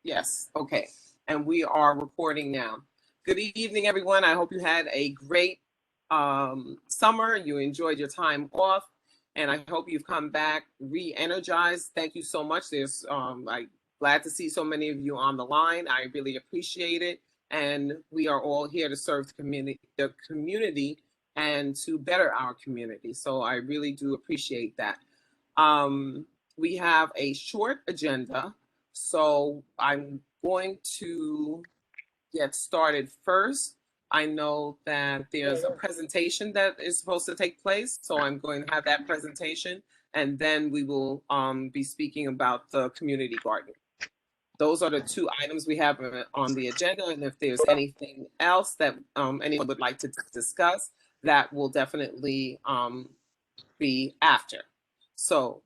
Yes. Okay. And we are recording now. Good evening, everyone. I hope you had a great summer. You enjoyed your time off, and I hope you've come back re-energized. Thank you so much. There's I'm glad to see so many of you on the line. I really appreciate it, and we are all here to serve the community, and to better our community. So I really do appreciate that. We have a short agenda, so I'm going to get started first. I know that there's a presentation that is supposed to take place, so I'm going to have that presentation, and then we will be speaking about the community garden. Those are the two items we have on the agenda, and if there's anything else that anyone would like to discuss, that will definitely be after. So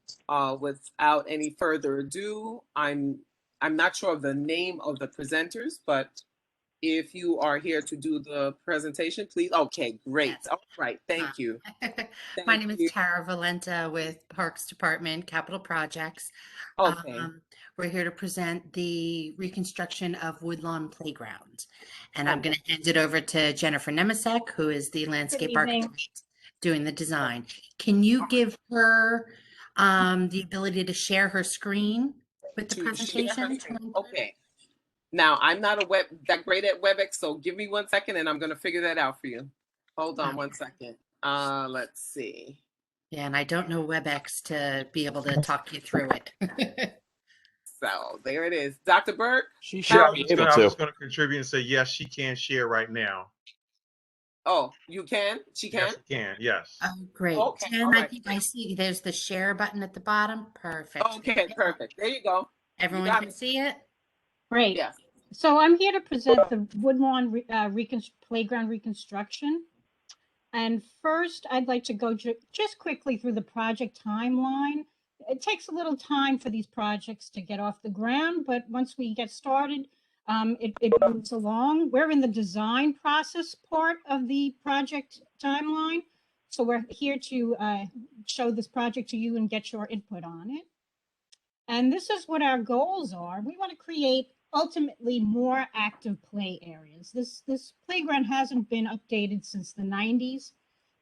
without any further ado, I'm not sure of the name of the presenters, but if you are here to do the presentation, please. Okay, great. Yes. All right, thank you. My name is Tara Valenta with Parks Department, Capital Projects. Okay. We're here to present the reconstruction of Woodlawn Playground. And I'm going to hand it over to Jennifer Nemisek, who is the landscape architect doing the design. Can you give her the ability to share her screen with the presentation? Okay. Now, I'm not that great at WebEx, so give me 1 second and I'm going to figure that out for you. Hold on 1 second. Let's see. Yeah, and I don't know WebEx to be able to talk you through it. So there it is. Dr. Burke? She should be able to. I was going to contribute and say, yes, she can share right now. Oh, you can? She can? Yes, she can, yes. Oh, great. Okay, And I think I see there's the share button at the bottom. Perfect. Okay, perfect. There you go. Everyone can see it? Great. Yes. So I'm here to present the Woodlawn Playground Reconstruction. And first, I'd like to go just quickly through the project timeline. It takes a little time for these projects to get off the ground, but once we get started, it moves along. We're in the design process part of the project timeline. So we're here to show this project to you and get your input on it. And this is what our goals are. We want to create ultimately more active play areas. This playground hasn't been updated since the 90s.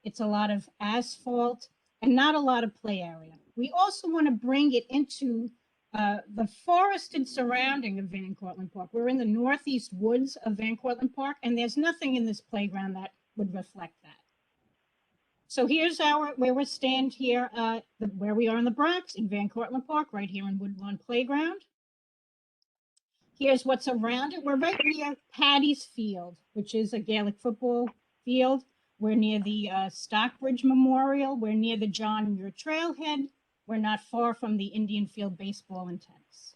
It's a lot of asphalt and not a lot of play area. We also want to bring it into the forested surrounding of Van Cortlandt Park. We're in the northeast woods of Van Cortlandt Park, and there's nothing in this playground that would reflect that. So here's where we stand here, where we are in the Bronx, in Van Cortlandt Park, right here in Woodlawn Playground. Here's what's around it. We're right near Patty's Field, which is a Gaelic football field. We're near the Stockbridge Memorial. We're near the John Muir Trailhead. We're not far from the Indian Field baseball and tennis.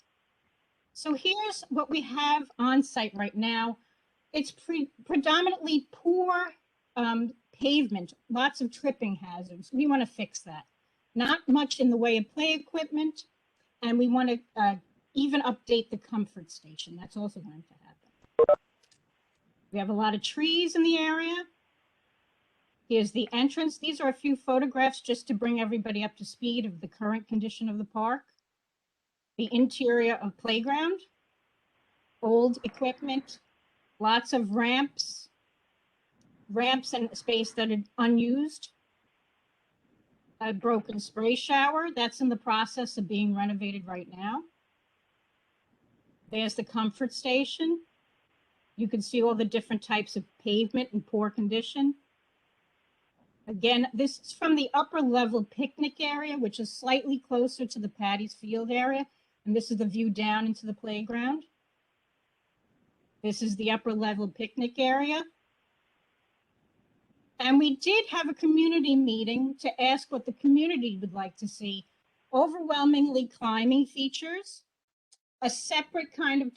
So here's what we have on site right now. It's predominantly poor pavement, lots of tripping hazards. We want to fix that. Not much in the way of play equipment, and we want to even update the comfort station. That's also going to happen. We have a lot of trees in the area. Here's the entrance. These are a few photographs just to bring everybody up to speed of the current condition of the park. The interior of playground, old equipment, lots of ramps and space that are unused. A broken spray shower that's in the process of being renovated right now. There's the comfort station. You can see all the different types of pavement in poor condition. Again, this is from the upper level picnic area, which is slightly closer to the Patty's Field area. And this is the view down into the playground. This is the upper level picnic area. And we did have a community meeting to ask what the community would like to see. Overwhelmingly climbing features, a separate kind of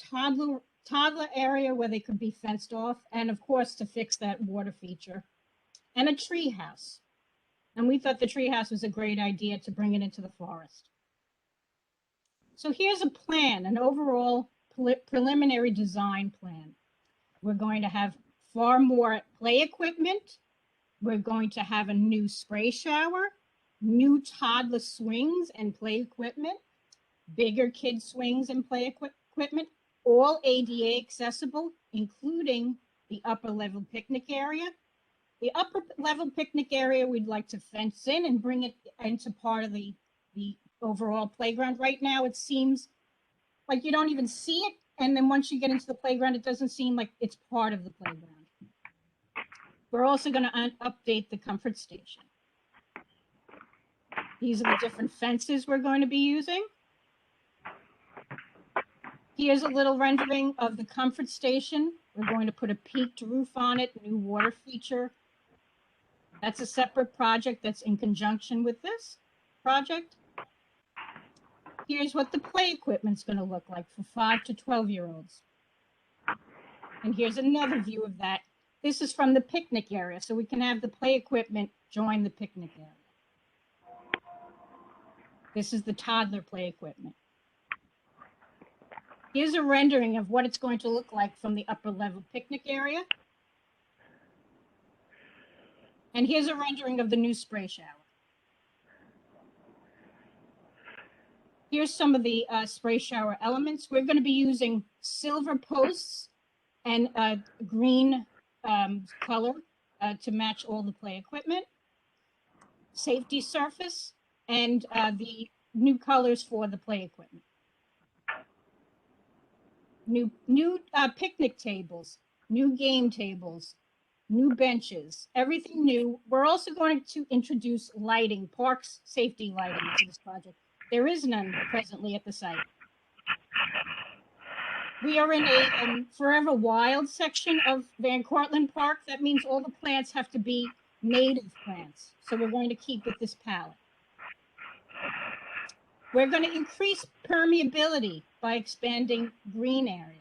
toddler area where they could be fenced off, and of course to fix that water feature, and a tree house. And we thought the tree house was a great idea to bring it into the forest. So here's a plan, an overall preliminary design plan. We're going to have far more play equipment. We're going to have a new spray shower, new toddler swings and play equipment, bigger kid swings and play equipment, all ADA accessible, including the upper level picnic area. The upper level picnic area, we'd like to fence in and bring it into part of the overall playground. Right now, it seems like you don't even see it. And then once you get into the playground, it doesn't seem like it's part of the playground. We're also going to update the comfort station. These are the different fences we're going to be using. Here's a little rendering of the comfort station. We're going to put a peaked roof on it, new water feature. That's a separate project that's in conjunction with this project. Here's what the play equipment's going to look like for 5 to 12-year-olds. And here's another view of that. This is from the picnic area, so we can have the play equipment join the picnic area. This is the toddler play equipment. Here's a rendering of what it's going to look like from the upper level picnic area. And here's a rendering of the new spray shower. Here's some of the spray shower elements. We're going to be using silver posts and green color to match all the play equipment. Safety surface and the new colors for the play equipment. New picnic tables, new game tables, new benches, everything new. We're also going to introduce lighting, parks safety lighting to this project. There is none presently at the site. We are in a Forever Wild section of Van Cortlandt Park. That means all the plants have to be native plants. So we're going to keep with this palette. We're going to increase permeability by expanding green areas.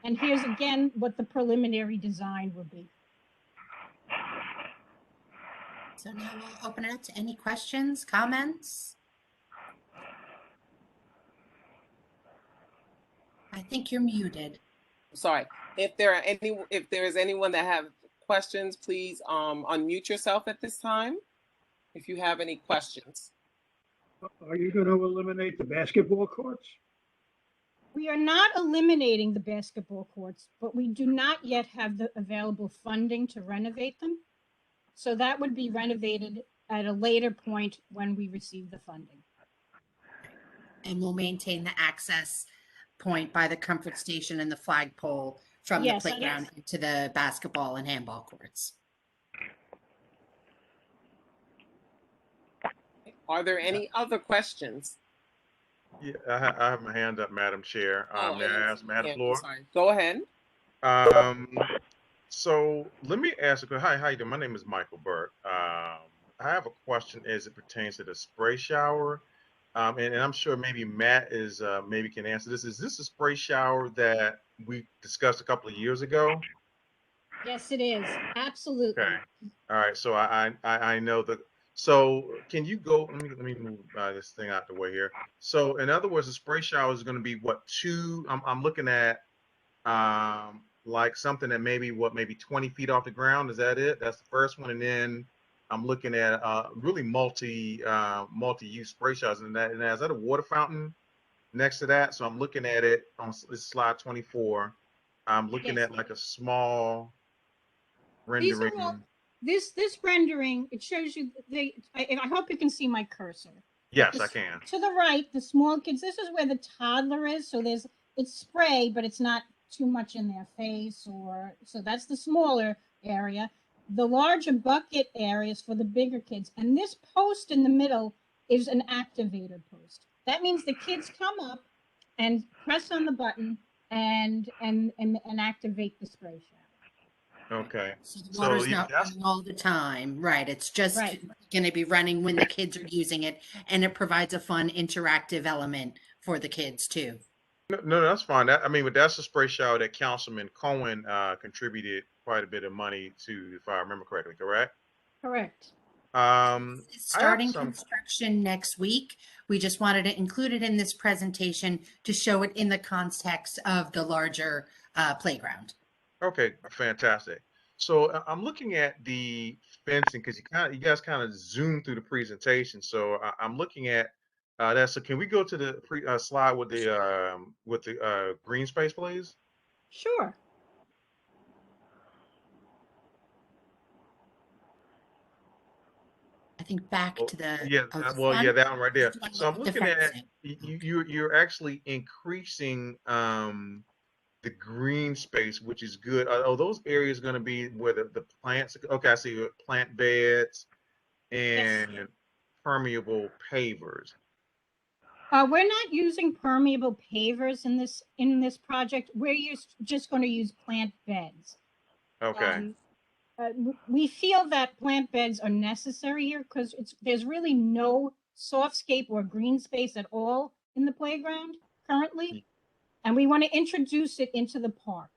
And here's again what the preliminary design will be. So now we'll open it up to any questions, comments. I think you're muted. Sorry. If there is anyone that have questions, please unmute yourself at this time. If you have any questions. Are you going to eliminate the basketball courts? We are not eliminating the basketball courts, but we do not yet have the available funding to renovate them. So that would be renovated at a later point when we receive the funding. And we'll maintain the access point by the comfort station and the flagpole from the playground into the basketball and handball courts. Are there any other questions? Yeah, I have my hand up, Madam Chair. May I ask, Madam Floor? Sorry. Go ahead. So let me ask a question. Hi, how you doing? My name is Michael Burke. I have a question as it pertains to the spray shower. And I'm sure maybe Matt is maybe can answer this. Is this a spray shower that we discussed a couple of years ago? Yes, it is. Absolutely. Okay. All right. So I know that. So can you go? Let me move this thing out the way here. So in other words, the spray shower is going to be what, two? I'm looking at like something that maybe 20 feet off the ground. Is that it? That's the first one, and then I'm looking at really multi-use spray showers, and is that a water fountain next to that? So I'm looking at it on slide 24. I'm looking at like a small rendering. This rendering, it shows you I hope you can see my cursor. Yes, I can. To the right, the small kids, this is where the toddler is. So it's spray, but it's not too much in their face, so that's the smaller area. The larger bucket areas for the bigger kids. And this post in the middle is an activator post. That means the kids come up and press on the button and activate the spray shower. Okay. So the water's not running all the time. Right. It's just going to be running when the kids are using it. And it provides a fun interactive element for the kids too. No, that's fine. But that's a spray shower that Councilman Cohen contributed quite a bit of money to, if I remember correctly, correct? Correct. Starting construction next week. We just wanted to include it in this presentation to show it in the context of the larger playground. Okay, fantastic. So I'm looking at the fencing because you guys kind of zoom through the presentation. So I'm looking at That's so. Can we go to the slide with the green space, please? Sure. I think back Oh, to the, yeah. oh, this Well, yeah, one? that one right there. This one So I'm with the looking at fencing. you're actually increasing the green space, which is good. Are those areas going to be where the plants? Okay, I see plant beds Yes. and permeable pavers. We're not using permeable pavers in this project. We're just going to use plant beds. Okay. We feel that plant beds are necessary here because there's really no softscape or green space at all in the playground currently, and we want to introduce it into the park.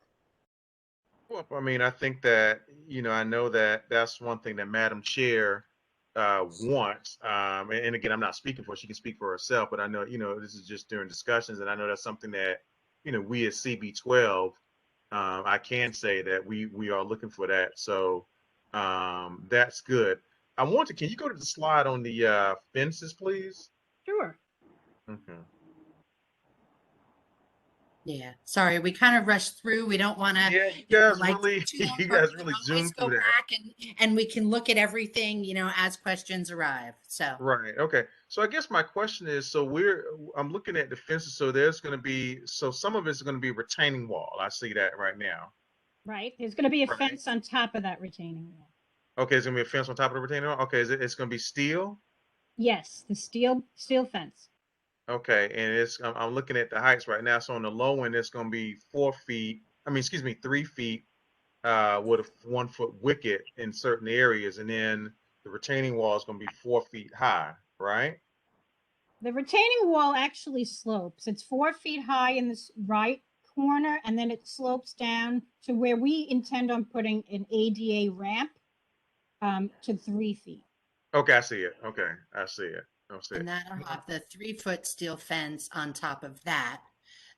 Well, I mean, I think that, I know that that's one thing that Madam Chair wants. And again, I'm not speaking for her, she can speak for herself, but I know, this is just during discussions, and I know that's something that, we at CB12, I can say that we are looking for that. So that's good. Can you go to the slide on the fences, please? Sure. Okay. Yeah, sorry, we kind of rushed through. We don't want to, Yeah, you guys like really, too long, you but guys we really can always zoomed go through that. back and we can look at everything, as questions arrive. So, Right. Okay. So I guess my question is, so I'm looking at the fences. So there's going to be, so some of it's going to be retaining wall. I see that right now. Right. There's going to be a Right. fence on top of that retaining wall. Okay. It's going to be a fence on top of the retaining wall. Okay. It's going to be steel. Yes, the steel fence. Okay. And I'm looking at the heights right now. So on the low end, it's going to be 4 feet. I mean, excuse me, 3 feet, with a 1 foot wicket in certain areas. And then the retaining wall is going to be 4 feet high, right? The retaining wall actually slopes. It's 4 feet high in this right corner, and then it slopes down to where we intend on putting an ADA ramp to 3 feet. Okay. I see it. Okay. I see it. I see it. and that'll have the 3-foot steel fence on top of that.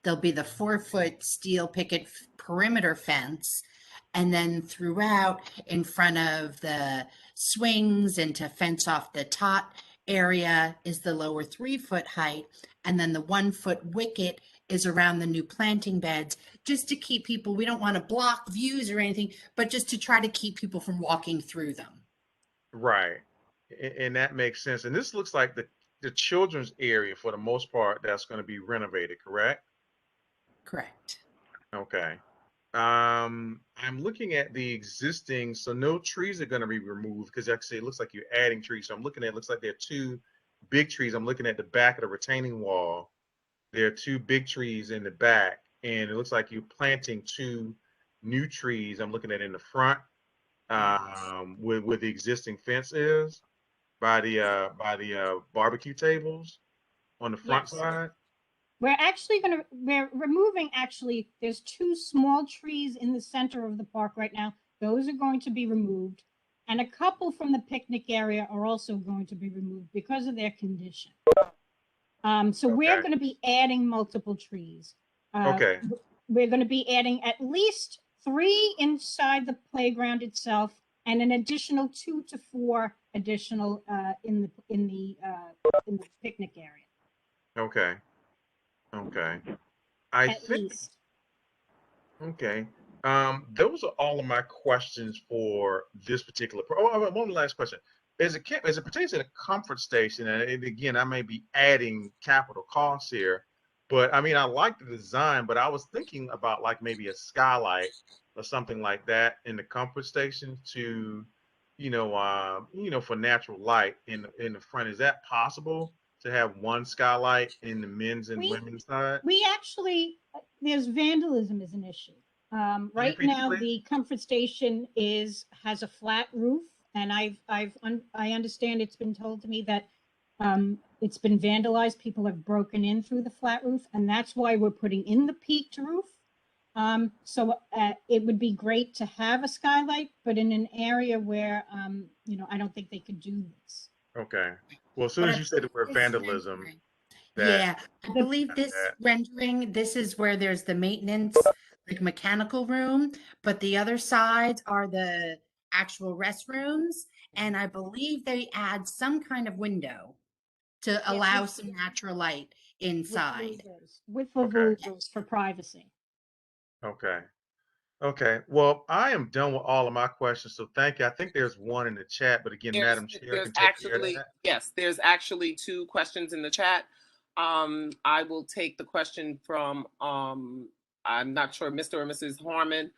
There'll be the 4-foot steel picket perimeter fence. And then throughout in front of the swings and to fence off the tot area is the lower 3-foot height. And then the 1-foot wicket is around the new planting beds, just to keep people, we don't want to block views or anything, but just to try to keep people from walking through them. Right. And that makes sense. And this looks like the children's area for the most part that's going to be renovated, correct? Correct. Okay. I'm looking at the existing, so no trees are going to be removed because actually it looks like you're adding trees. So I'm looking at, it looks like there are 2 big trees. I'm looking at the back of the retaining wall. There are 2 big trees in the back, and it looks like you're planting 2 new trees. I'm looking at in the front, where the existing fence is by the barbecue tables on the front Yes. side. We're removing, actually, there's 2 small trees in the center of the park right now. Those are going to be removed. And a couple from the picnic area are also going to be removed because of their condition. So we're Okay. going to be adding multiple trees. Okay. We're going to be adding at least 3 inside the playground itself, and an additional 2 to 4 additional in the picnic area. Okay. Okay. I At think, least. okay. Those are all of my questions for this particular. One last question. As it pertains to the comfort station, and again, I may be adding capital costs here, but I mean, I like the design, but I was thinking about like maybe a skylight or something like that in the comfort station to, for natural light in the front. Is that possible to have one skylight in the men's and women's side? We actually, there's vandalism is an issue. Right repeat it, now, please? the comfort station has a flat roof, and I understand it's been told to me that it's been vandalized. People have broken in through the flat roof, and that's why we're putting in the peaked roof. So it would be great to have a skylight, but in an area where I don't think they could do this. Okay. Well, as soon as you said the word vandalism, Yeah, I believe this that- rendering, this is where there's the maintenance, like mechanical room, but the other sides are the actual restrooms. And I believe they add some kind of window to allow some natural light With inside. louvers, with Okay. louvers for privacy. Okay. Okay. Well, I am done with all of my questions. So thank you. I think there's one in the chat, but again, Madam Chair There's can take care of actually, that. yes, there's actually 2 questions in the chat. I will take the question from, I'm not sure, Mr. or Mrs. Harmon.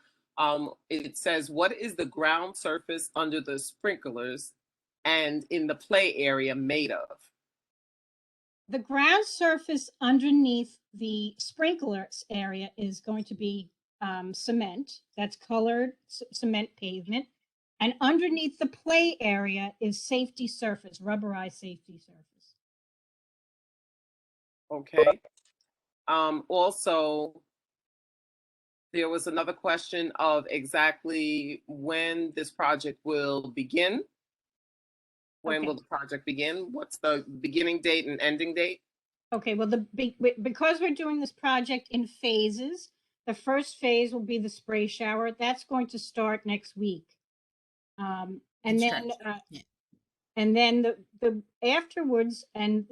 It says, what is the ground surface under the sprinklers and in the play area made of? The ground surface underneath the sprinklers area is going to be cement. That's colored cement pavement. And underneath the play area is safety surface, rubberized safety surface. Okay. Also, there was another question of exactly when this project will begin. When will the project begin? What's the beginning date and ending date? Okay, well, because we're doing this project in phases, the first phase will be the spray shower. That's going to start next week. And then the afterwards, and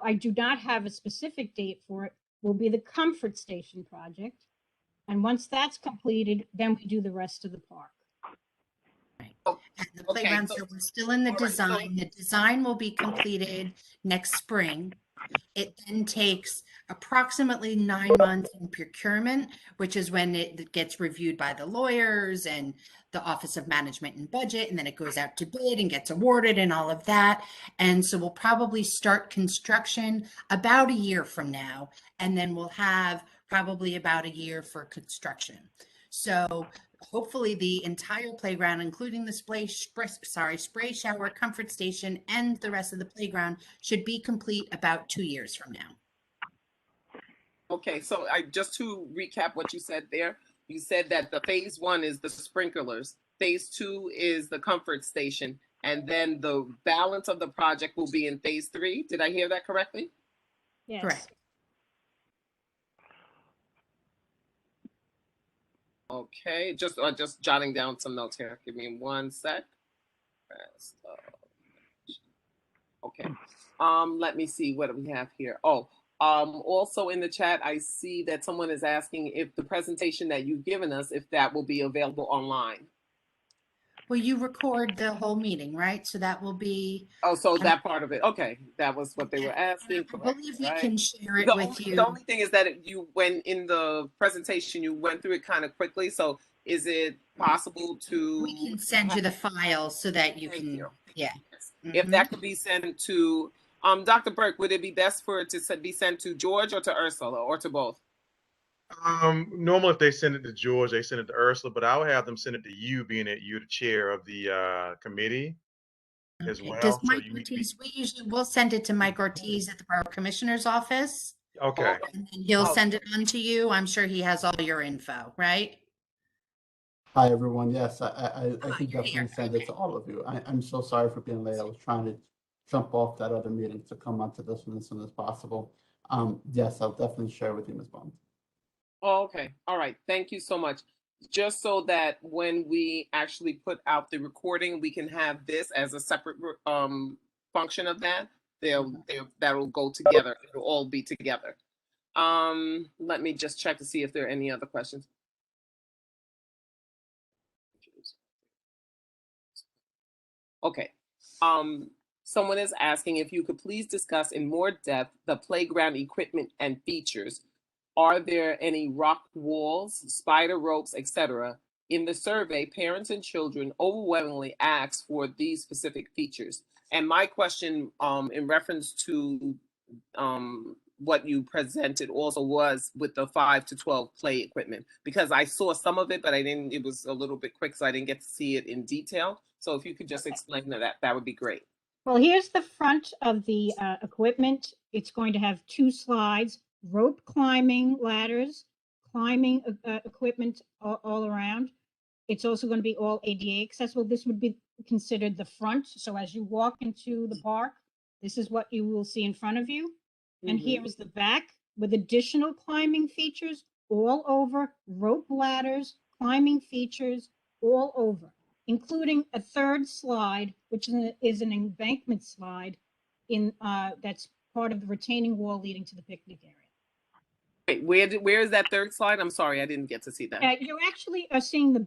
I do not have a specific date for it, will be the comfort station project. And once that's completed, then we do the rest of the park. And the playground, so we're still in the design. The design will be completed next spring. It then takes approximately 9 months in procurement, which is when it gets reviewed by the lawyers and the Office of Management and Budget, and then it goes out to bid and gets awarded and all of that. And so we'll probably start construction about a year from now, and then we'll have probably about a year for construction. So hopefully the entire playground, including the spray shower, comfort station, and the rest of the playground should be complete about 2 years from now. Okay, so just to recap what you said there, you said that the phase 1 is the sprinklers, phase 2 is the comfort station, and then the balance of the project will be in phase 3. Did I hear that correctly? Yes. Correct. Okay, just jotting down some notes here. Give me 1 sec. Okay. Let me see, what do we have here? Oh, also in the chat, I see that someone is asking if the presentation that you've given us, if that will be available online. Well, you record the whole meeting, right? So that will be. Oh, so that part of it. Okay, that was what they were asking. I believe we right? can share it The with you. The only thing is that you went in the presentation, you went through it kind of quickly. So is it possible to? We can send you the file so that you Thank can. you. Yeah. If that could be sent to, Dr. Burke, would it be best for it to be sent to George or to Ursula or to both? Normally, if they send it to George, they send it to Ursula, but I would have them send it to you, being that you're the chair of the committee as well. Does So Mike you need to be. Ortiz, we usually will send it to Mike Ortiz at the Borough Commissioner's office. Okay. And then he'll send it on to you. I'm sure he has all your info, right? Hi, everyone. Yes, I can you're definitely here. send it to all of you. I'm so sorry for being late. I was trying to jump off that other meeting to come onto this one as soon as possible. Yes, I'll definitely share with you, Ms. Bond. Oh, okay. All right. Thank you so much. Just so that when we actually put out the recording, we can have this as a separate function of that. That'll go together. It'll all be together. Let me just check to see if there are any other questions. Okay. Someone is asking if you could please discuss in more depth the playground equipment and features. Are there any rock walls, spider ropes, etc.? In the survey, parents and children overwhelmingly asked for these specific features. And my question in reference to what you presented also was with the 5 to 12 play equipment, because I saw some of it, but I didn't, it was a little bit quick, so I didn't get to see it in detail. So if you could just explain that would be great. Well, here's the front of the equipment. It's going to have 2 slides, rope climbing ladders, climbing equipment all around. It's also going to be all ADA accessible. This would be considered the front. So as you walk into the park, this is what you will see in front of you. And here is the back with additional climbing features all over, rope ladders, climbing features all over, including a 3rd slide, which is an embankment slide in, that's part of the retaining wall leading to the picnic area. Wait, where is that third slide? I'm sorry, I didn't get to see that. You actually are seeing the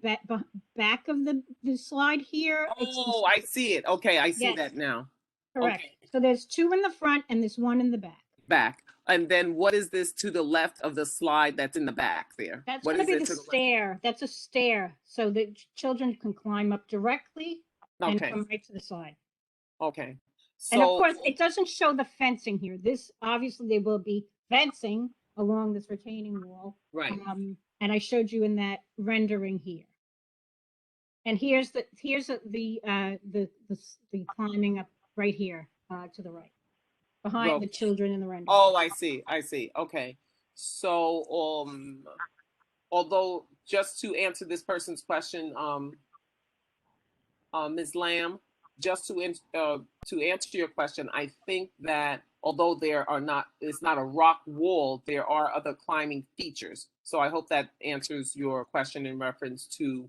back of the slide here. Oh, I see it. Okay, I see Yes. that now. Correct. Okay, So there's two in the front and there's one in the back. back. And then what is this to the left of the slide that's in the back there? That's What going to is be it the to left? stair. That's a stair so that children can climb up directly and Okay, come right to the slide. okay. And of So, course, it doesn't show the fencing here. This, obviously, there will be fencing along this retaining wall. right. And I showed you in that rendering here. And here's the climbing up right here to the right, behind the Okay. children in the rendering. Oh, I see. I see. Okay. So, although just to answer this person's question, Ms. Lamb, just to answer your question, I think that although it's not a rock wall, there are other climbing features. So I hope that answers your question in reference to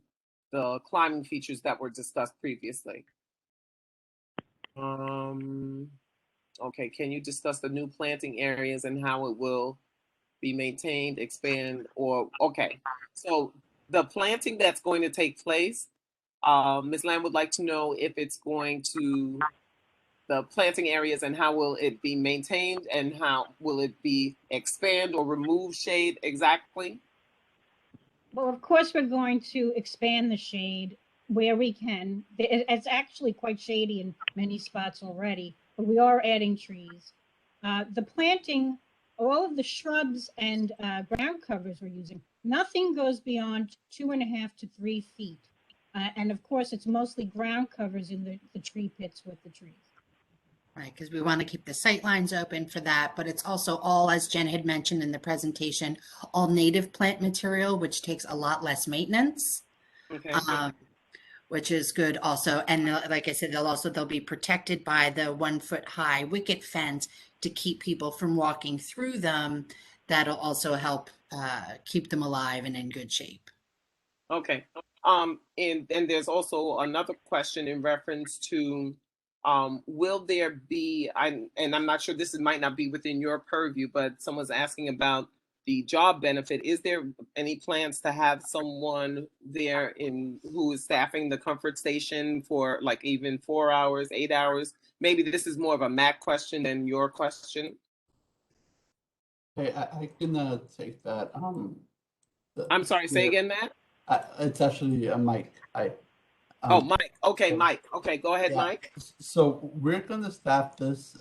the climbing features that were discussed previously. Okay, can you discuss the new planting areas and how it will be maintained, expand, or, okay. So the planting that's going to take place, Ms. Lamb would like to know if it's going to, the planting areas and how will it be maintained and how will it be expand or remove shade exactly? Well, of course, we're going to expand the shade where we can. It's actually quite shady in many spots already, but we are adding trees. The planting, all of the shrubs and ground covers we're using, nothing goes beyond 2.5 to 3 feet. And of course, it's mostly ground covers in the tree pits with the trees. Right, because we want to keep the sight lines open for that, but it's also all, as Jen had mentioned in the presentation, all native plant material, which takes a lot less maintenance, Okay. which is good also. And like I said, they'll be protected by the 1 foot high wicket fence to keep people from walking through them. That'll also help keep them alive and in good shape. Okay. And there's also another question in reference to, will there be, and I'm not sure, this might not be within your purview, but someone's asking about the job benefit. Is there any plans to have someone there who is staffing the comfort station for like even 4 hours, 8 hours? Maybe this is more of a Matt question than your question. Okay, I can take that. I'm sorry, say again, Matt? It's actually Mike. Oh, Mike. Okay, so- Mike. Okay, go ahead, Yeah. Mike. So we're going to staff this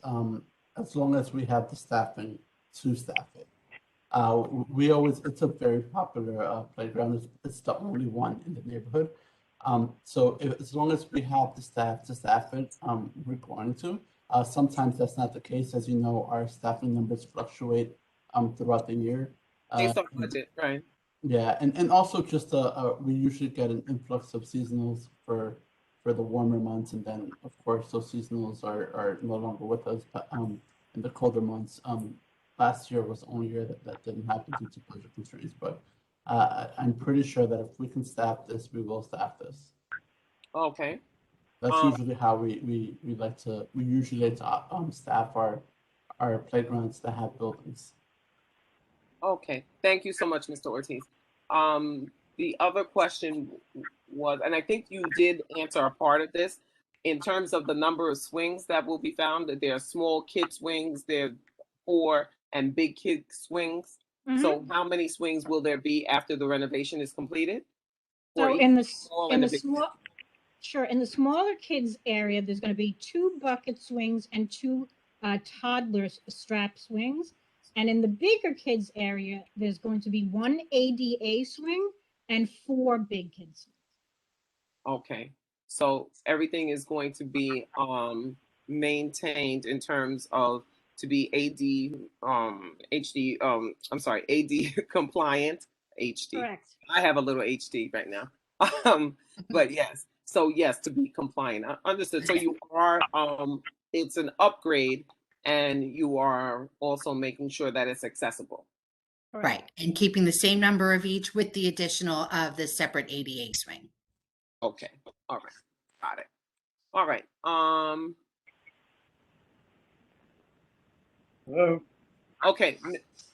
as long as we have the staffing to staff it. It's a very popular playground. It's the only one in the neighborhood. So as long as we have the staff to staff it, we're going to. Sometimes that's not the case. As you know, our staffing numbers fluctuate throughout the year. Based on budget, right? Yeah, and also just we usually get an influx of seasonals for the warmer months, and then of course those seasonals are no longer with us. But in the colder months, last year was the only year that didn't happen due to budget constraints. But I'm pretty sure that if we can staff this, we will staff this. Okay. That's usually how we usually like to staff our playgrounds that have buildings. Okay, thank you so much, Mr. Ortiz. The other question was, and I think you did answer a part of this, in terms of the number of swings that will be found, that there are small kid swings, there are 4 and big kid swings. So how many swings will there be after the renovation is completed? So In the smaller kids area, there's going to be 2 bucket swings and 2 toddler strap swings. And in the bigger kids area, there's going to be 1 ADA swing and 4 big kids. Okay, so everything is going to be maintained in terms of to be AD compliant. HD. Correct. I have a little HD right now. But yes, so yes, to be compliant. Understood. So you are it's an upgrade and you are also making sure that it's accessible. Right, and keeping the same number of each with the additional of the separate ADA swing. Okay. All right. Got it. All right. Hello? Okay,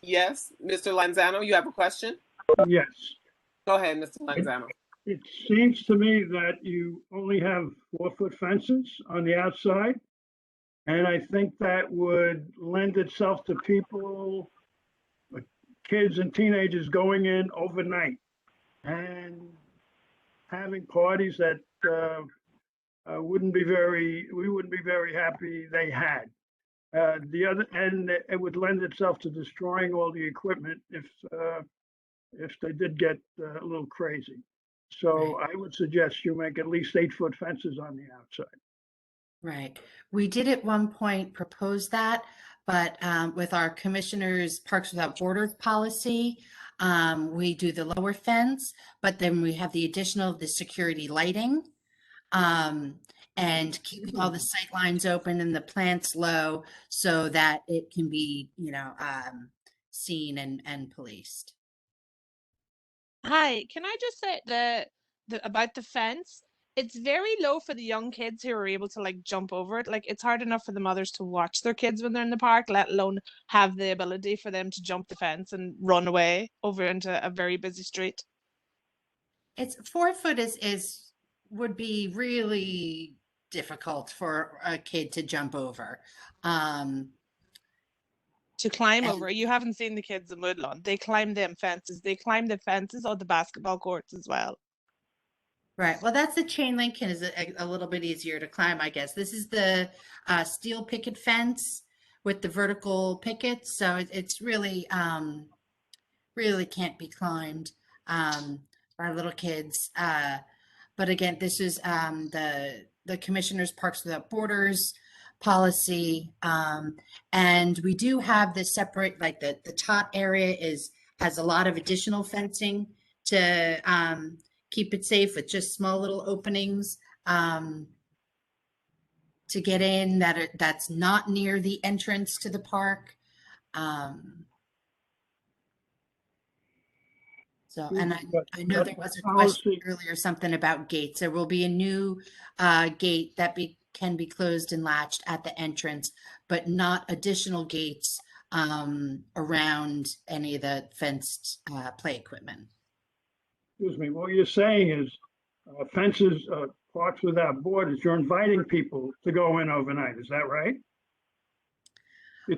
yes, Mr. Lanzano, you have a question? Yes. Go ahead, Mr. Lanzano. It seems to me that you only have 4-foot fences on the outside. And I think that would lend itself to people, like kids and teenagers going in overnight and having parties that we wouldn't be very happy they had. And it would lend itself to destroying all the equipment if they did get a little crazy. So I would suggest you make at least 8-foot fences on the outside. Right. We did at one point propose that, but with our commissioner's Parks Without Borders policy, we do the lower fence, but then we have the additional, the security lighting, and keeping all the sight lines open and the plants low so that it can be, seen and policed. Hi, can I just say the about the fence? It's very low for the young kids who are able to like jump over it. Like it's hard enough for the mothers to watch their kids when they're in the park, let alone have the ability for them to jump the fence and run away over into a very busy street. It's 4 foot would be really difficult for a kid to jump over. To climb And- over. You haven't seen the kids in Woodlawn. They climb them fences. They climb the fences on the basketball courts as well. Right. Well, that's the chain link and is a little bit easier to climb, I guess. This is the steel picket fence with the vertical pickets, so it's really really can't be climbed by little kids. But again, this is the Commissioner's Parks Without Borders policy, and we do have this separate, like the top area has a lot of additional fencing to keep it safe with just small little openings to get in that's not near the entrance to the park. So, and I know there was a question earlier, something about gates. There will be a new gate that can be closed and latched at the entrance, but not additional gates around any of the fenced play equipment. Excuse me, what you're saying is fences, Parks Without Borders, you're inviting people to go in overnight, is that right?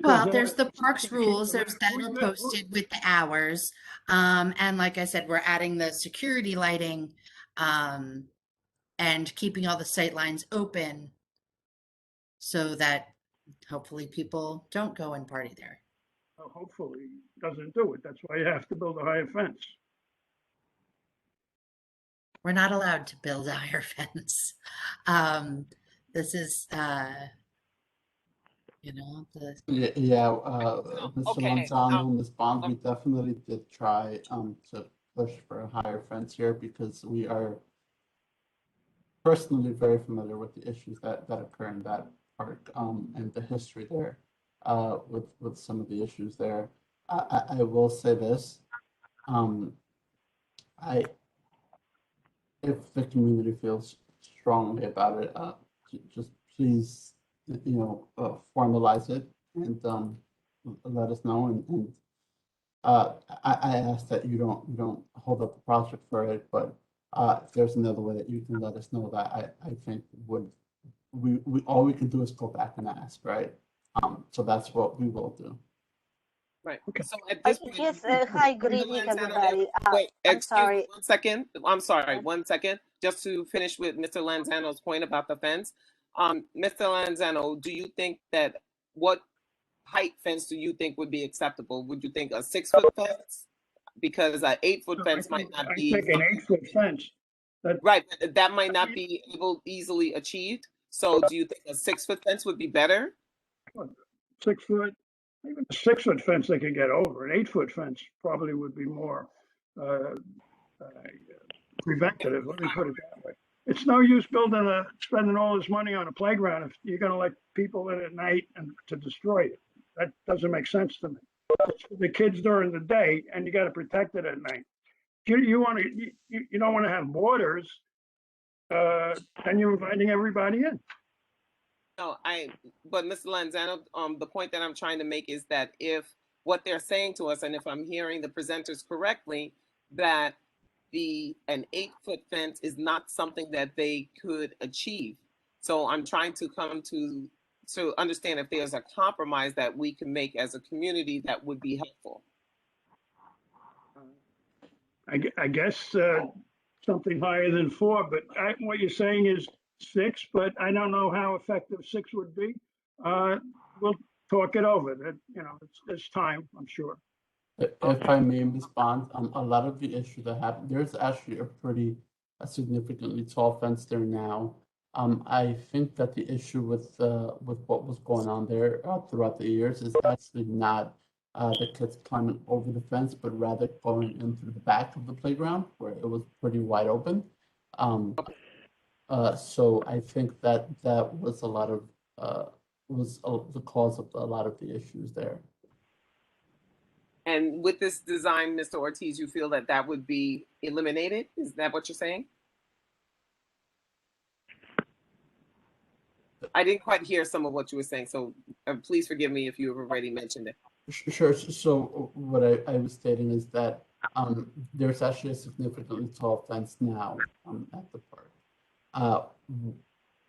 Well, there's the parks rules, there's that are posted with the hours. And like I said, we're adding the security lighting and keeping all the sight lines open so that hopefully people don't go and party there. Hopefully doesn't do it. That's why you have to build a higher fence. We're not allowed to build a higher fence. This is, Mr. Lanzano and Ms. Bond, we definitely did try to push for a higher fence here because we are personally very familiar with the issues that occur in that park and the history there with some of the issues there. I will say this, if the community feels strongly about it, just please, formalize it and let us know. And I ask that you don't hold up the project for it, but if there's another way that you can let us know that, I think we all we can do is go back and ask, right? So that's what we will do. Right. Okay. So at this point, Yes, hi, good evening, everybody. wait, I'm excuse sorry. me 1 second. I'm sorry, 1 second. Just to finish with Mr. Lanzano's point about the fence. Mr. Lanzano, do you think that what height fence do you think would be acceptable? Would you think a 6-foot fence? Because an 8-foot fence might not be. I think an 8-foot fence. Right, but that might not be easily achieved. So do you think a 6-foot fence would be better? 6 foot, even a 6-foot fence they could get over. An 8-foot fence probably would be more preventative. Let me put it that way. It's no use spending all this money on a playground if you're going to let people in at night and to destroy it. That doesn't make sense to me. It's for the kids during the day, and you got to protect it at night. You don't want to have borders. Then you're inviting everybody in. but Mr. Lanzano, the point that I'm trying to make is that if what they're saying to us, and if I'm hearing the presenters correctly, that an 8-foot fence is not something that they could achieve. So I'm trying to come to understand if there's a compromise that we can make as a community that would be helpful. I guess something higher than 4, but what you're saying is 6, but I don't know how effective 6 would be. We'll talk it over. That, you know, it's time, I'm sure. If I may respond, a lot of the issues that happen, there's actually a significantly tall fence there now. I think that the issue with what was going on there throughout the years is actually not the kids climbing over the fence, but rather going in through the back of the playground where it was pretty wide open. So I think that was a lot of the cause of a lot of the issues there. And with this design, Mr. Ortiz, you feel that that would be eliminated? Is that what you're saying? I didn't quite hear some of what you were saying, so please forgive me if you have already mentioned it. Sure. So what I was stating is that there's actually a significantly tall fence now at the park.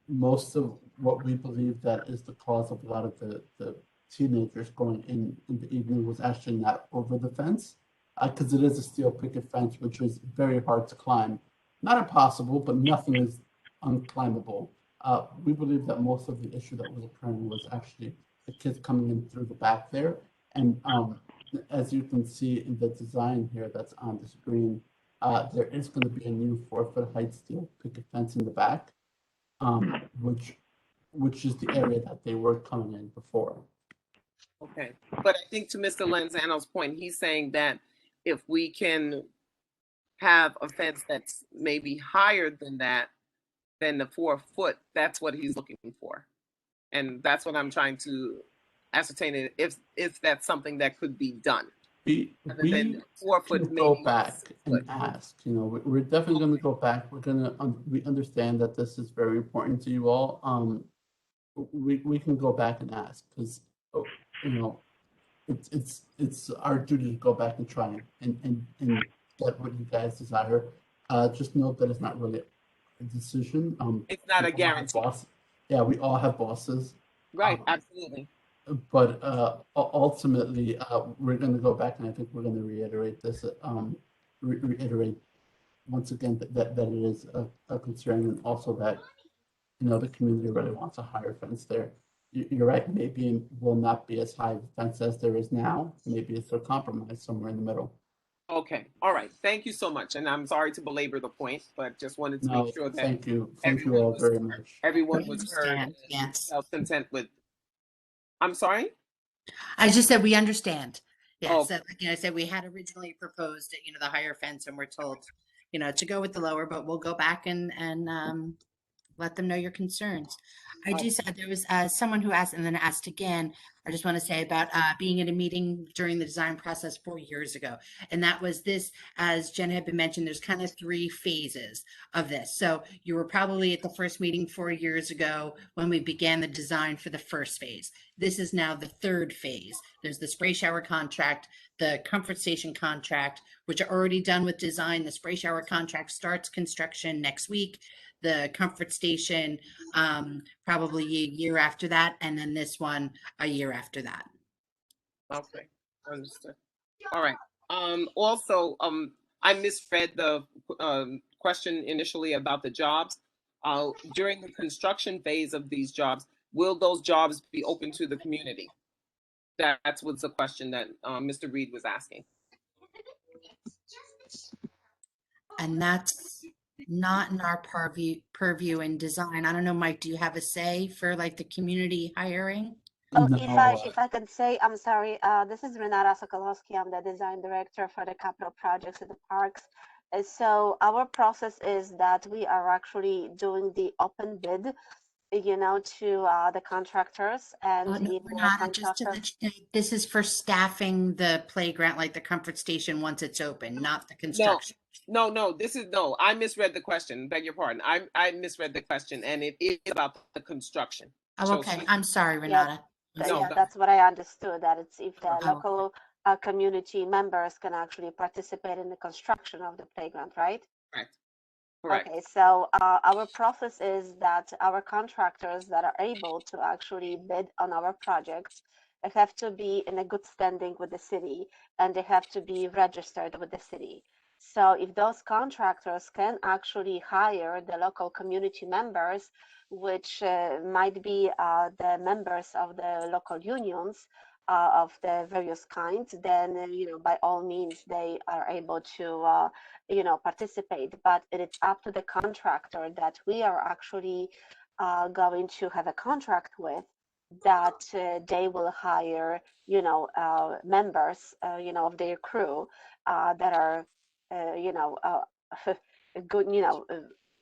Most of what we believe that is the cause of a lot of the teenagers going in the evening was actually not over the fence, because it is a steel picket fence, which is very hard to climb. Not impossible, but nothing is unclimbable. We believe that most of the issue that was occurring was actually the kids coming in through the back there. And as you can see in the design here that's on the screen, there is going to be a new 4-foot height steel picket fence in the back, which is the area that they were coming in before. Okay, but I think to Mr. Lanzano's point, he's saying that if we can have a fence that's maybe higher than that, than the 4 foot, that's what he's looking for. And that's what I'm trying to ascertain, if that's something that could be done. We 4 foot can go back and ask, you know, we're definitely going to go back. We're going to, we understand that this is very important to you all. We can go back and ask, because, you know, it's our duty to go back and try and get what you guys desire. Just note that it's not really a decision. It's not a guarantee. Yeah, we all have bosses. Right, absolutely. But ultimately, we're going to go back, and I think we're going to reiterate this, reiterate once again that it is a concern, and also that, you know, the community really wants a higher fence there. You're right, maybe it will not be as high a fence as there is now. Maybe it's a compromise somewhere in the middle. Okay, all right. Thank you so much. And I'm sorry to belabor the point, but just wanted to make sure that thank you all very much. Everyone was heard. Yes. Self-content with. I'm sorry? I just said we understand. Yeah. Oh. So, you know, I said we had originally proposed, you know, the higher fence, and we're told, you know, to go with the lower, but we'll go back and let them know your concerns. I do say there was someone who asked and then asked again. I just want to say about being at a meeting during the design process 4 years ago. And that was this, as Jen had been mentioned, there's kind of 3 phases of this. So you were probably at the first meeting 4 years ago when we began the design for the first phase. This is now the 3rd phase. There's the spray shower contract, the comfort station contract, which are already done with design. The spray shower contract starts construction next week. The comfort station probably a year after that, and then this one a year after that. Okay, understood. All right. Also, I misread the question initially about the jobs. During the construction phase of these jobs, will those jobs be open to the community? That's what's the question that Mr. Reed was asking. And that's not in our purview in design. I don't know, Mike, do you have a say for like the community hiring? Oh, if I could say, I'm sorry, this is Renata Sokolowski. I'm the design director for the capital projects at the parks. And so our process is that we are actually doing the open bid, you know, to the contractors, and No, Renata, just to let you know, this is for staffing the playground, like the comfort station once it's open, not the construction. No, this is no. I misread the question. Beg your pardon. I misread the question, and it is about the construction. Oh, So okay. she- I'm sorry, Yeah, Renata. I'm No, sorry. yeah, that's what I understood, that it's if the Okay. local community members can actually participate in the construction of the playground, right? correct. Correct. Okay, so our process is that our contractors that are able to actually bid on our projects have to be in a good standing with the city, and they have to be registered with the city. So if those contractors can actually hire the local community members, which might be the members of the local unions of the various kinds, then by all means they are able to participate, but it is up to the contractor that we are actually going to have a contract with, that they will hire members of their crew that are good,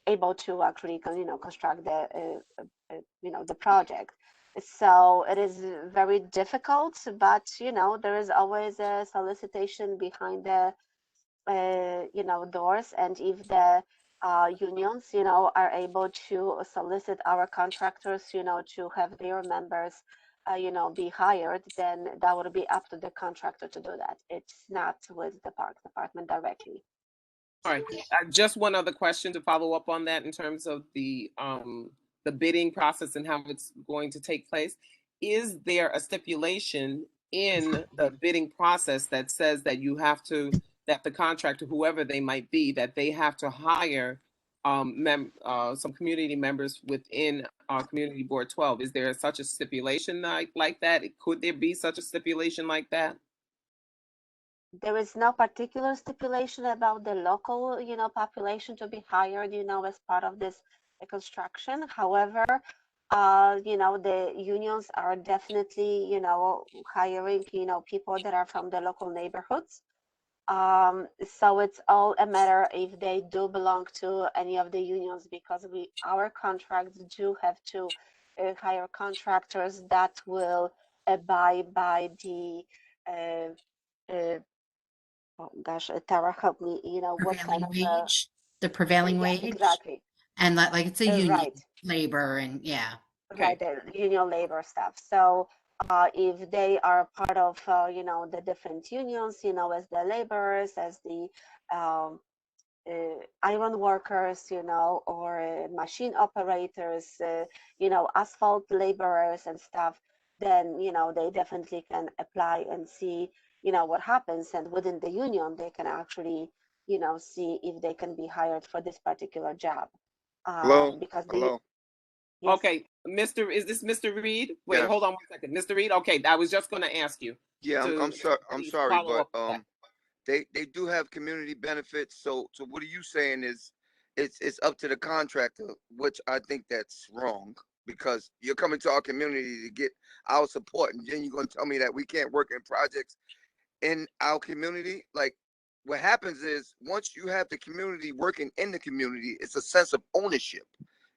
able to actually construct the project. So it is very difficult, but there is always a solicitation behind the doors, and if the unions are able to solicit our contractors to have their members be hired, then that would be up to the contractor to do that. It's not with the park department directly. All right. Just one other question to follow up on that in terms of the bidding process and how it's going to take place. Is there a stipulation in the bidding process that says that that the contractor, whoever they might be, that they have to hire some community members within Community Board 12? Is there such a stipulation like that? Could there be such a stipulation like that? There is no particular stipulation about the local, population to be hired, as part of this construction. However, the unions are definitely, hiring, people that are from the local neighborhoods. So it's all a matter if they do belong to any of the unions, because our contracts do have to hire contractors that will abide by the oh gosh, Tara, help me, what kind Prevailing of wage, the prevailing yeah, wage, exactly. and like it's a union Right, labor, and yeah. right, the union labor stuff. So if they are part of the different unions, as the laborers, as the um, iron workers, or machine operators, asphalt laborers and stuff, then they definitely can apply and see what happens, and within the union they can actually see if they can be hired for this particular job, Hello? because Hello? yes. Okay, is this Mr. Reed? Wait, Yes. hold on 1 second. Mr. Reed, okay, I was just going to ask you. Yeah, I'm sorry. I'm please sorry, follow but up with that. they do have community benefits. So what are you saying is it's up to the contractor, which I think that's wrong, because you're coming to our community to get our support, and then you're gonna tell me that we can't work in projects in our community. Like, what happens is, once you have the community working in the community, it's a sense of ownership.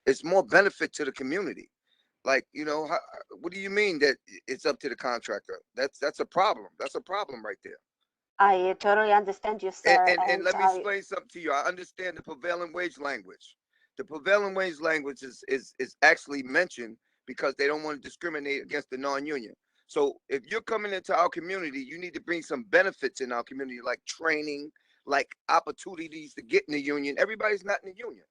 It's more benefit to the community. Like, what do you mean that it's up to the contractor? That's a problem. That's a problem right there. I totally understand you, sir, And and let me explain something to you. I understand the prevailing wage language. The prevailing wage language is actually mentioned because they don't want to discriminate against the non-union. So if you're coming into our community, you need to bring some benefits in our community, like training, like opportunities to get in the union. Everybody's not in the union.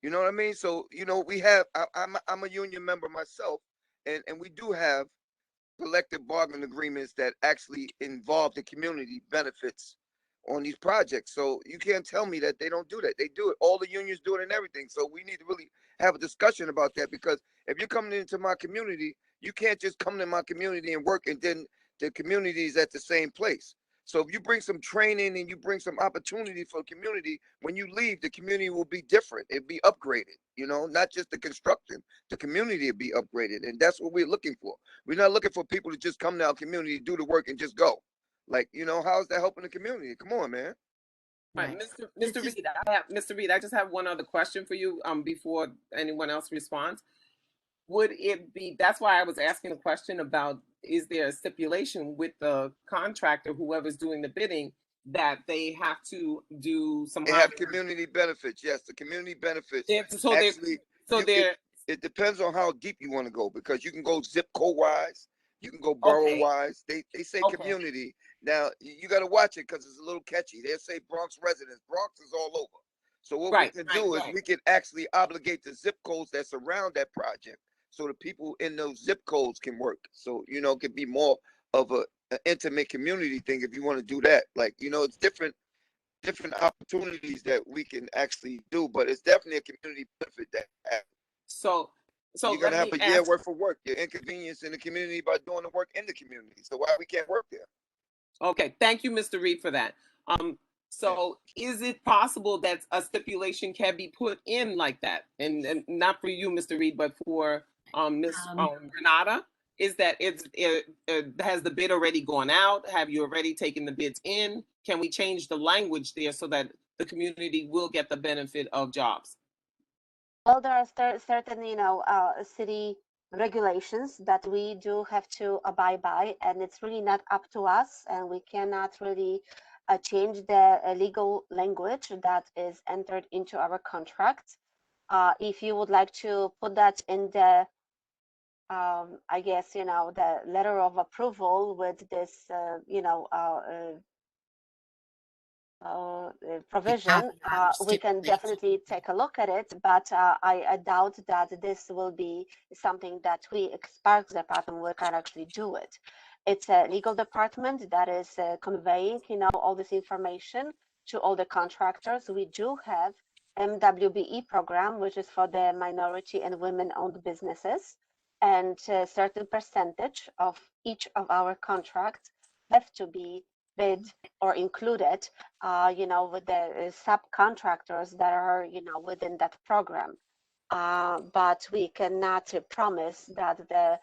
You know what I mean? So, we have, I'm a union member myself, and we do have collective bargaining agreements that actually involve the community benefits on these projects. So you can't tell me that they don't do that. They do it. All the unions do it and everything. So we need to really have a discussion about that, because if you're coming into my community, you can't just come to my community and work and then the community is at the same place. So if you bring some training and you bring some opportunity for the community, when you leave, the community will be different. It'll be upgraded, not just the construction. The community will be upgraded. And that's what we're looking for. We're not looking for people to just come to our community, do the work, and just go. Like, how's that helping the community? Come on, man. All right, Mr. Reed, I just have one other question for you before anyone else responds. Would it be, that's why I was asking a question about, is there a stipulation with the contractor, whoever's doing the bidding, that they have to do some They have community benefits. Yes, the community benefits. so Actually, it depends on how deep you want to go, because you can go zip code wise, you can go borough wise. They say community. Now you got to watch it because it's a little catchy. They'll say Bronx residents. Bronx is all over. So what we can do is we can actually obligate the zip codes that surround that project, so the people in those zip codes can work. So it could be more of an intimate community thing if you want to do that. Like it's different opportunities that we can actually do, but it's definitely a community benefit that happens. So You're gonna have a year worth of work. You're inconveniencing the community by doing the work in the community. So why we can't work there? Okay, thank you, Mr. Reed, for that. So is it possible that a stipulation can be put in like that? And not for you, Mr. Reed, but for Ms. Renata? Is that has the bid already gone out? Have you already taken the bids in? Can we change the language there so that the community will get the benefit of jobs? Well, there are certain, city regulations that we do have to abide by, and it's really not up to us, and we cannot really change the legal language that is entered into our contract. If you would like to put that in the, I guess, the letter of approval with this, provision, we can definitely take a look at it, but I doubt that this will be something that we, Sparks department, will can actually do it. It's a legal department that is conveying, all this information to all the contractors. We do have MWBE program, which is for the minority and women-owned businesses, and a certain percentage of each of our contracts have to be bid or included, with the subcontractors that are, within that program. But we cannot promise that the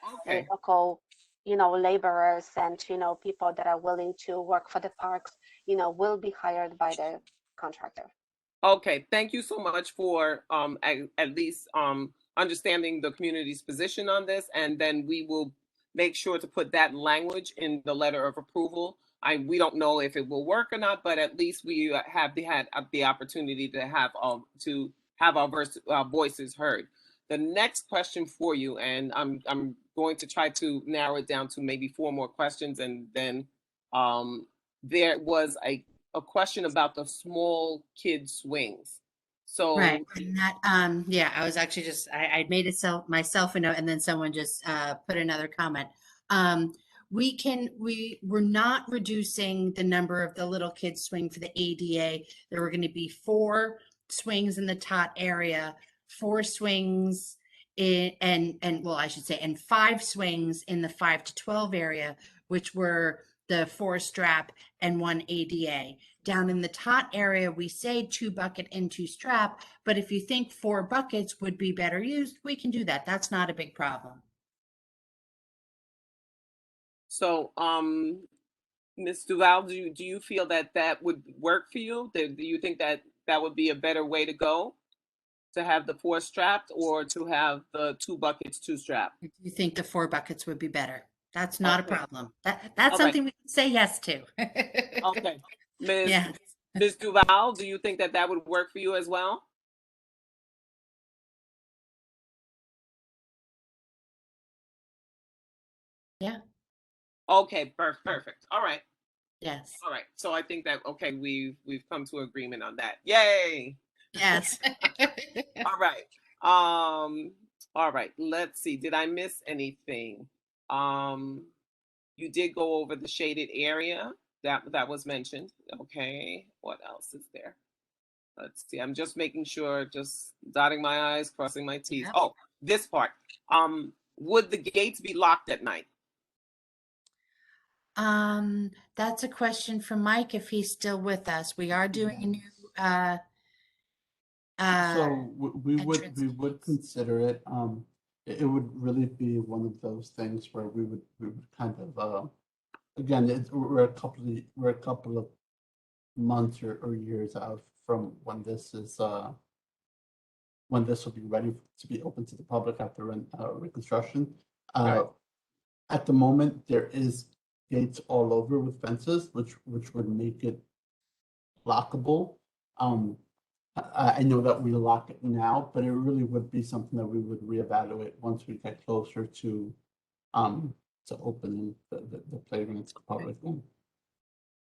local, laborers and, people that are willing to work for the parks, will be hired by the contractor. Okay, thank you so much for at least understanding the community's position on this, and then we will make sure to put that language in the letter of approval. We don't know if it will work or not, but at least we have had the opportunity to have our voices heard. The next question for you, and I'm going to try to narrow it down to maybe 4 more questions, and then there was a question about the small kid swings. So right, and that I was actually just I made it myself a note, and then someone just put another comment. We're not reducing the number of the little kids swing for the ADA. There were going to be 4 swings in the tot area, 4 swings and 5 swings in the 5 to 12 area, which were the 4 strap and 1 ADA. Down in the tot area, we say 2 bucket and 2 strap, but if you think 4 buckets would be better used, we can do that. That's not a big problem. So, Ms. Duval, do you feel that would work for you? Do you think that would be a better way to go? To have the 4 strapped or to have the 2 buckets, 2 strap? You think the 4 buckets would be better? That's not a problem. That's something we can say yes to. Okay. Ms. Duval, do you think that would work for you as well? Yeah. Okay, perfect. All right. Yes. All right. So I think that we've come to agreement on that. Yay. Yes. All right. All right. Let's see. Did I miss anything? You did go over the shaded area that was mentioned. Okay. What else is there? Let's see. I'm just making sure, just dotting my I's, crossing my T's. Yep. Oh, this part. Would the gates be locked at night? That's a question for Mike if he's still with us. We are doing a new so we would consider it. It would really be one of those things where we would kind of again, we're a couple of months or years out from when this will be ready to be open to the public after reconstruction. At the moment, there is gates all over with fences, which would make it lockable. I know that we lock it now, but it really would be something that we would reevaluate once we get closer to opening the playgrounds publicly.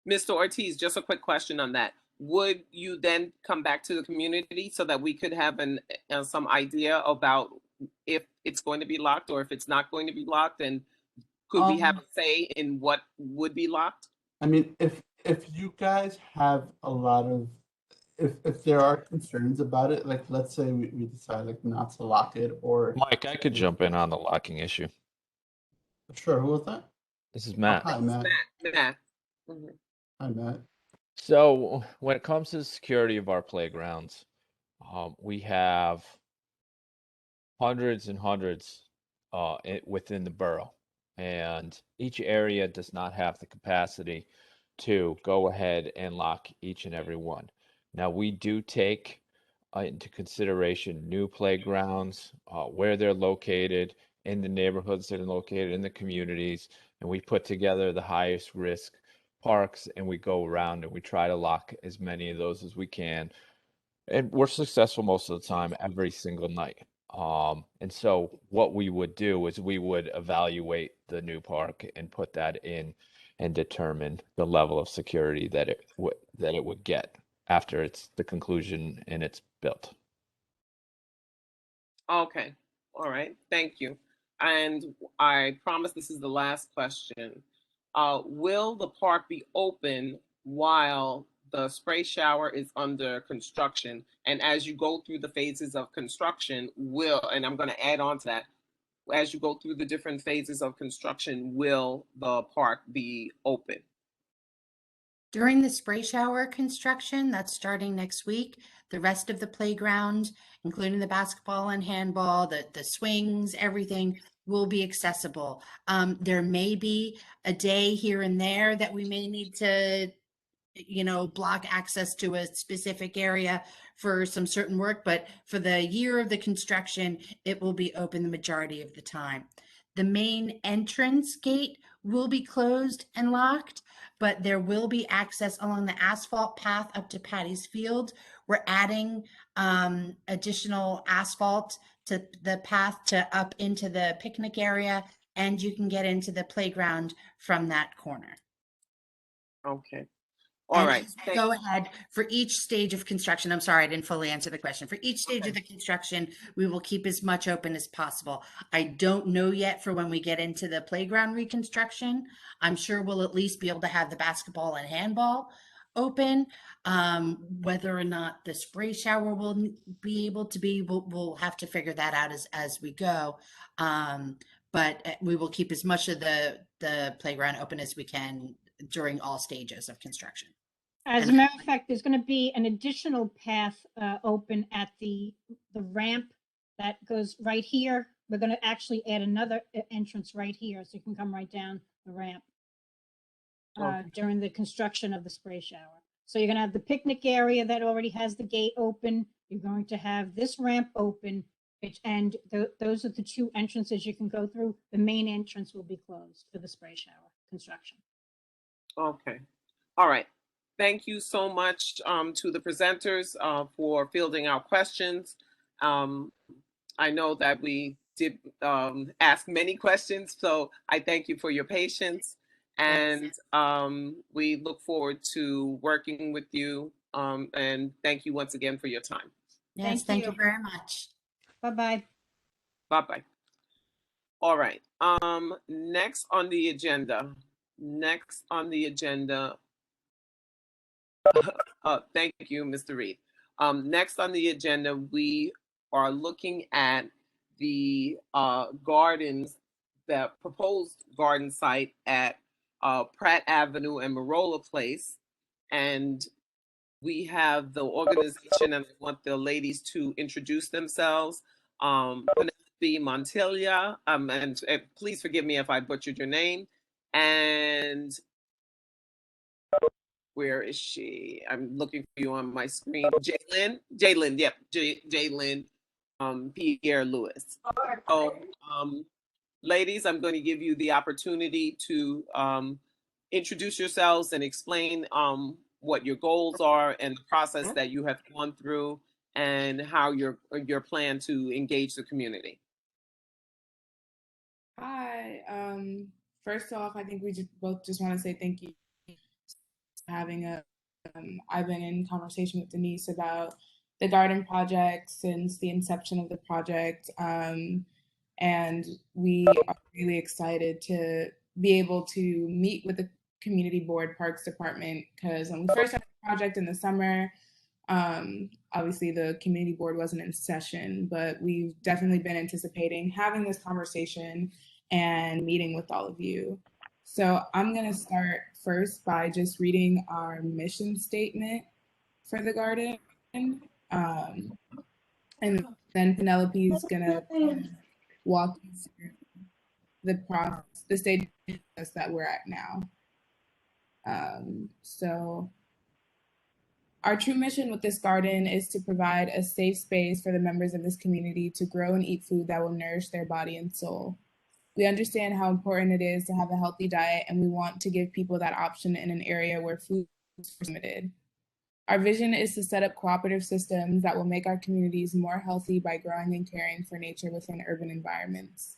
Mr. Ortiz, just a quick question on that. Would you then come back to the community so that we could have some idea about if it's going to be locked or if it's not going to be locked, and could we have a say in what would be locked? I mean, if you guys have a lot of, if there are concerns about it, like let's say we decide like not to lock it, or Mike, I could jump in on the locking issue. sure, who was that? This is Matt. Hi, Matt. Matt. Mhm. Hi, Matt. So when it comes to the security of our playgrounds, we have hundreds and hundreds within the borough, and each area does not have the capacity to go ahead and lock each and every one. Now, we do take into consideration new playgrounds, where they're located, in the neighborhoods that are located in the communities, and we put together the highest risk parks, and we go around and we try to lock as many of those as we can. And we're successful most of the time, every single night. And so what we would do is we would evaluate the new park and put that in and determine the level of security that it would get after it's the conclusion and it's built. Okay. All right. Thank you. And I promise this is the last question. Will the park be open while the spray shower is under construction? And as you go through the phases of construction, and I'm going to add on to that, as you go through the different phases of construction, will the park be open? During the spray shower construction, that's starting next week, the rest of the playground, including the basketball and handball, the swings, everything will be accessible. There may be a day here and there that we may need to, block access to a specific area for some certain work, but for the year of the construction, it will be open the majority of the time. The main entrance gate will be closed and locked, but there will be access along the asphalt path up to Patty's Field. We're adding additional asphalt to the path to up into the picnic area, and you can get into the playground from that corner. Okay. All And right. go ahead for each stage of construction. I'm sorry, I didn't fully answer the question. For each stage of the construction, we will keep as much open as possible. I don't know yet for when we get into the playground reconstruction. I'm sure we'll at least be able to have the basketball and handball open. Whether or not the spray shower will be able to be, we'll have to figure that out as we go. But we will keep as much of the playground open as we can during all stages of construction. As a matter of fact, there's going to be an additional path open at the ramp that goes right here. We're going to actually add another entrance right here, so you can come right down the ramp during the construction of the spray shower. So you're going to have the picnic area that already has the gate open. You're going to have this ramp open, and those are the two entrances you can go through. The main entrance will be closed for the spray shower construction. Okay. All right. Thank you so much to the presenters for fielding our questions. I know that we did ask many questions, so I thank you for your patience. And we look forward to working with you. And thank you once again for your time. Yes, thank you very much. Bye-bye. Bye-bye. All right. Next on the agenda. Thank you, Mr. Reed. Next on the agenda, we are looking at the gardens, the proposed garden site at Pratt Avenue and Marola Place. And we have the organization, and I want the ladies to introduce themselves. Penelope Montilla, and please forgive me if I butchered your name. And where is she? I'm looking for you on my screen. Jaylyn, yep, Jaylyn Pierre Lewis. So, ladies, I'm going to give you the opportunity to introduce yourselves and explain what your goals are and the process that you have gone through and how your plan to engage the community. Hi. First off, I think we both just want to say thank you for having a. I've been in conversation with Denise about the garden project since the inception of the project, and we are really excited to be able to meet with the community board parks department, because when we first started the project in the summer, obviously the community board wasn't in session, but we've definitely been anticipating having this conversation and meeting with all of you. So I'm going to start first by just reading our mission statement for the garden. And then Penelope is going to walk you through the process, the stage that we're at now. So our true mission with this garden is to provide a safe space for the members of this community to grow and eat food that will nourish their body and soul. We understand how important it is to have a healthy diet, and we want to give people that option in an area where food is limited. Our vision is to set up cooperative systems that will make our communities more healthy by growing and caring for nature within urban environments.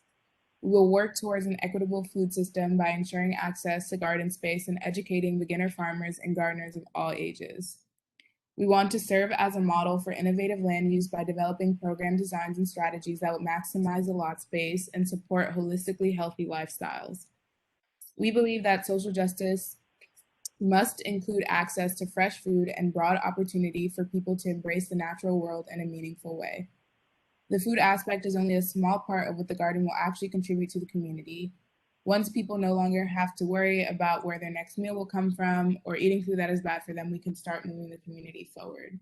We will work towards an equitable food system by ensuring access to garden space and educating beginner farmers and gardeners of all ages. We want to serve as a model for innovative land use by developing program designs and strategies that will maximize the lot space and support holistically healthy lifestyles. We believe that social justice must include access to fresh food and broad opportunity for people to embrace the natural world in a meaningful way. The food aspect is only a small part of what the garden will actually contribute to the community. Once people no longer have to worry about where their next meal will come from or eating food that is bad for them, we can start moving the community forward.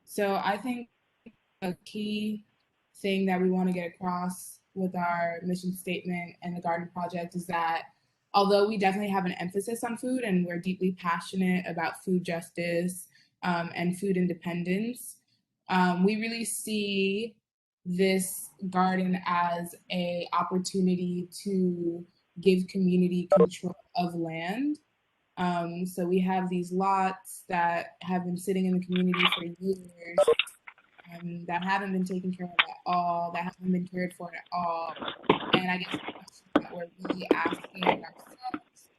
So I think a key thing that we want to get across with our mission statement and the garden project is that although we definitely have an emphasis on food and we're deeply passionate about food justice and food independence, we really see this garden as an opportunity to give community control of land. So we have these lots that have been sitting in the community for years that haven't been taken care of at all, that haven't been cared for at all. And I guess the question that we're really asking ourselves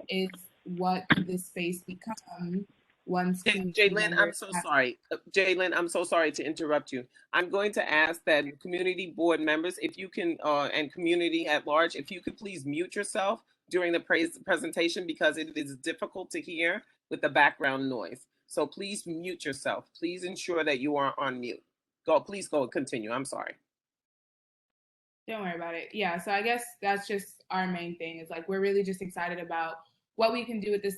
is, what could this space become once Jalen, I'm so sorry. Jalen, I'm so sorry to interrupt you. I'm going to ask that community board members, if you can, and community at large, if you could please mute yourself during the presentation, because it is difficult to hear with the background noise. So please mute yourself. Please ensure that you are on mute. Please go and continue. I'm sorry. Don't worry about it. Yeah, so I guess that's just our main thing, is like, we're really just excited about what we can do with this,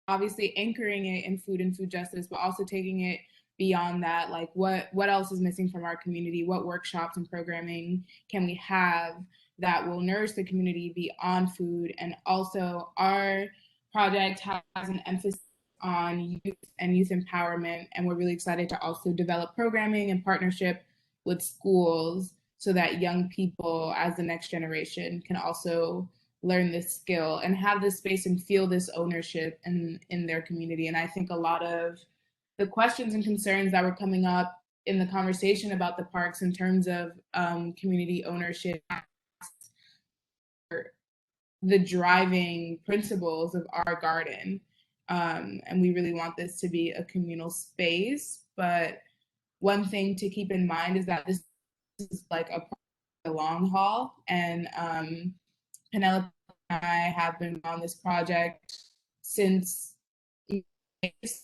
obviously anchoring it in food and food justice, but also taking it beyond that. Like, what else is missing from our community? What workshops and programming can we have that will nourish the community beyond food? And also, our project has an emphasis on youth and youth empowerment, and we're really excited to also develop programming in partnership with schools so that young people as the next generation can also learn this skill and have this space and feel this ownership in their community. And I think a lot of the questions and concerns that were coming up in the conversation about the parks in terms of community ownership, the driving principles of our garden. And we really want this to be a communal space. But one thing to keep in mind is that this is like a long haul. And Penelope and I have been on this project since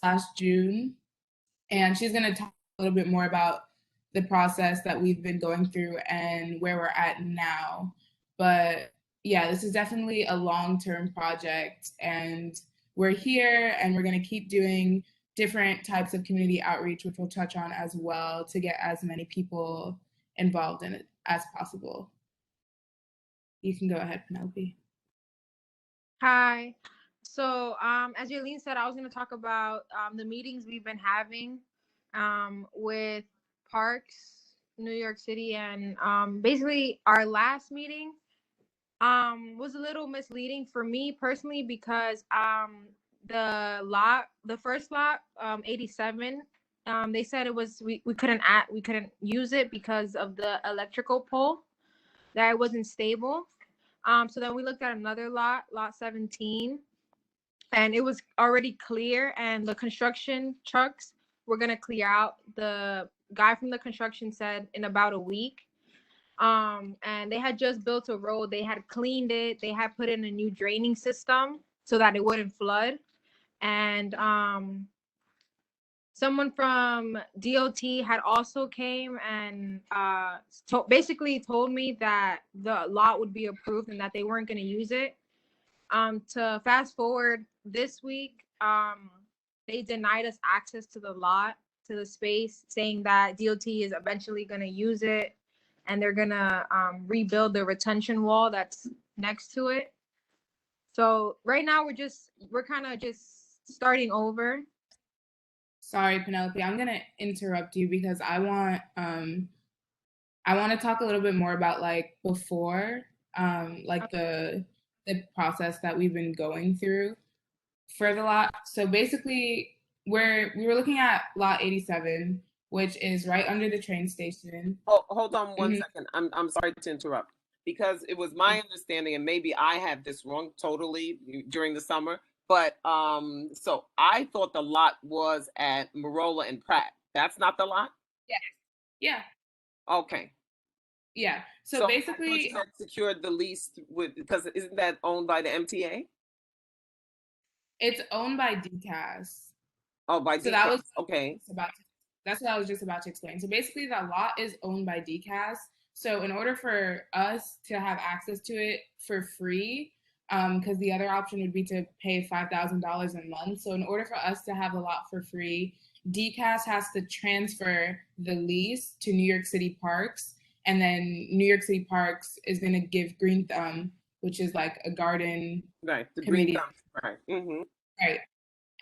last June, and she's going to talk a little bit more about the process that we've been going through and where we're at now. But yeah, this is definitely a long-term project, and we're here and we're going to keep doing different types of community outreach, which we'll touch on as well, to get as many people involved in it as possible. You can go ahead, Penelope. Hi. So as Yolene said, I was going to talk about the meetings we've been having with Parks, New York City, and basically our last meeting was a little misleading for me personally, because the first lot, 87, they said it was, we couldn't use it because of the electrical pole, that it wasn't stable. So then we looked at another lot 17, and it was already clear, and the construction trucks were gonna clear out. The guy from the construction said in about a week. And they had just built a road. They had cleaned it. They had put in a new draining system so that it wouldn't flood. And someone from DOT had also came and basically told me that the lot would be approved and that they weren't going to use it. To fast forward this week, they denied us access to the lot, to the space, saying that DOT is eventually going to use it, and they're going to rebuild the retention wall that's next to it. So right now we're kind of just starting over. Sorry, Penelope, I'm gonna interrupt you because I want to talk a little bit more about like before, like the process that we've been going through for the lot. So basically, we were looking at lot 87, which is right under the train station. Oh, hold on one second. I'm sorry to interrupt, because it was my understanding, and maybe I had this wrong totally during the summer, but so I thought the lot was at Marola and Pratt. That's not the lot? Yeah. Yeah. Okay. Yeah. So basically, you had secured the lease because isn't that owned by the MTA? It's owned by DCAS. Oh, by so DCAS. That was okay. That's what I was just about to explain. So basically, the lot is owned by DCAS. So in order for us to have access to it for free, because the other option would be to pay $5,000 a month. So in order for us to have the lot for free, DCAS has to transfer the lease to New York City Parks, and then New York City Parks is going to give Green Thumb, which is like a garden right, the committee. Green Thumb, right. Mm-hmm. Right.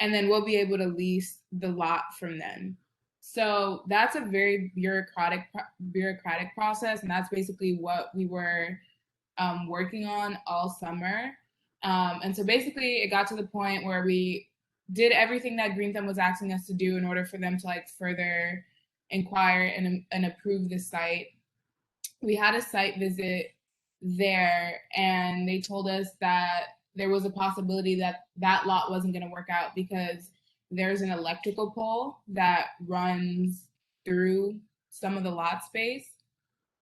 And then we'll be able to lease the lot from them. So that's a very bureaucratic process, and that's basically what we were working on all summer. And so basically, it got to the point where we did everything that Green Thumb was asking us to do in order for them to like further inquire and approve the site. We had a site visit there, and they told us that there was a possibility that that lot wasn't going to work out because there's an electrical pole that runs through some of the lot space.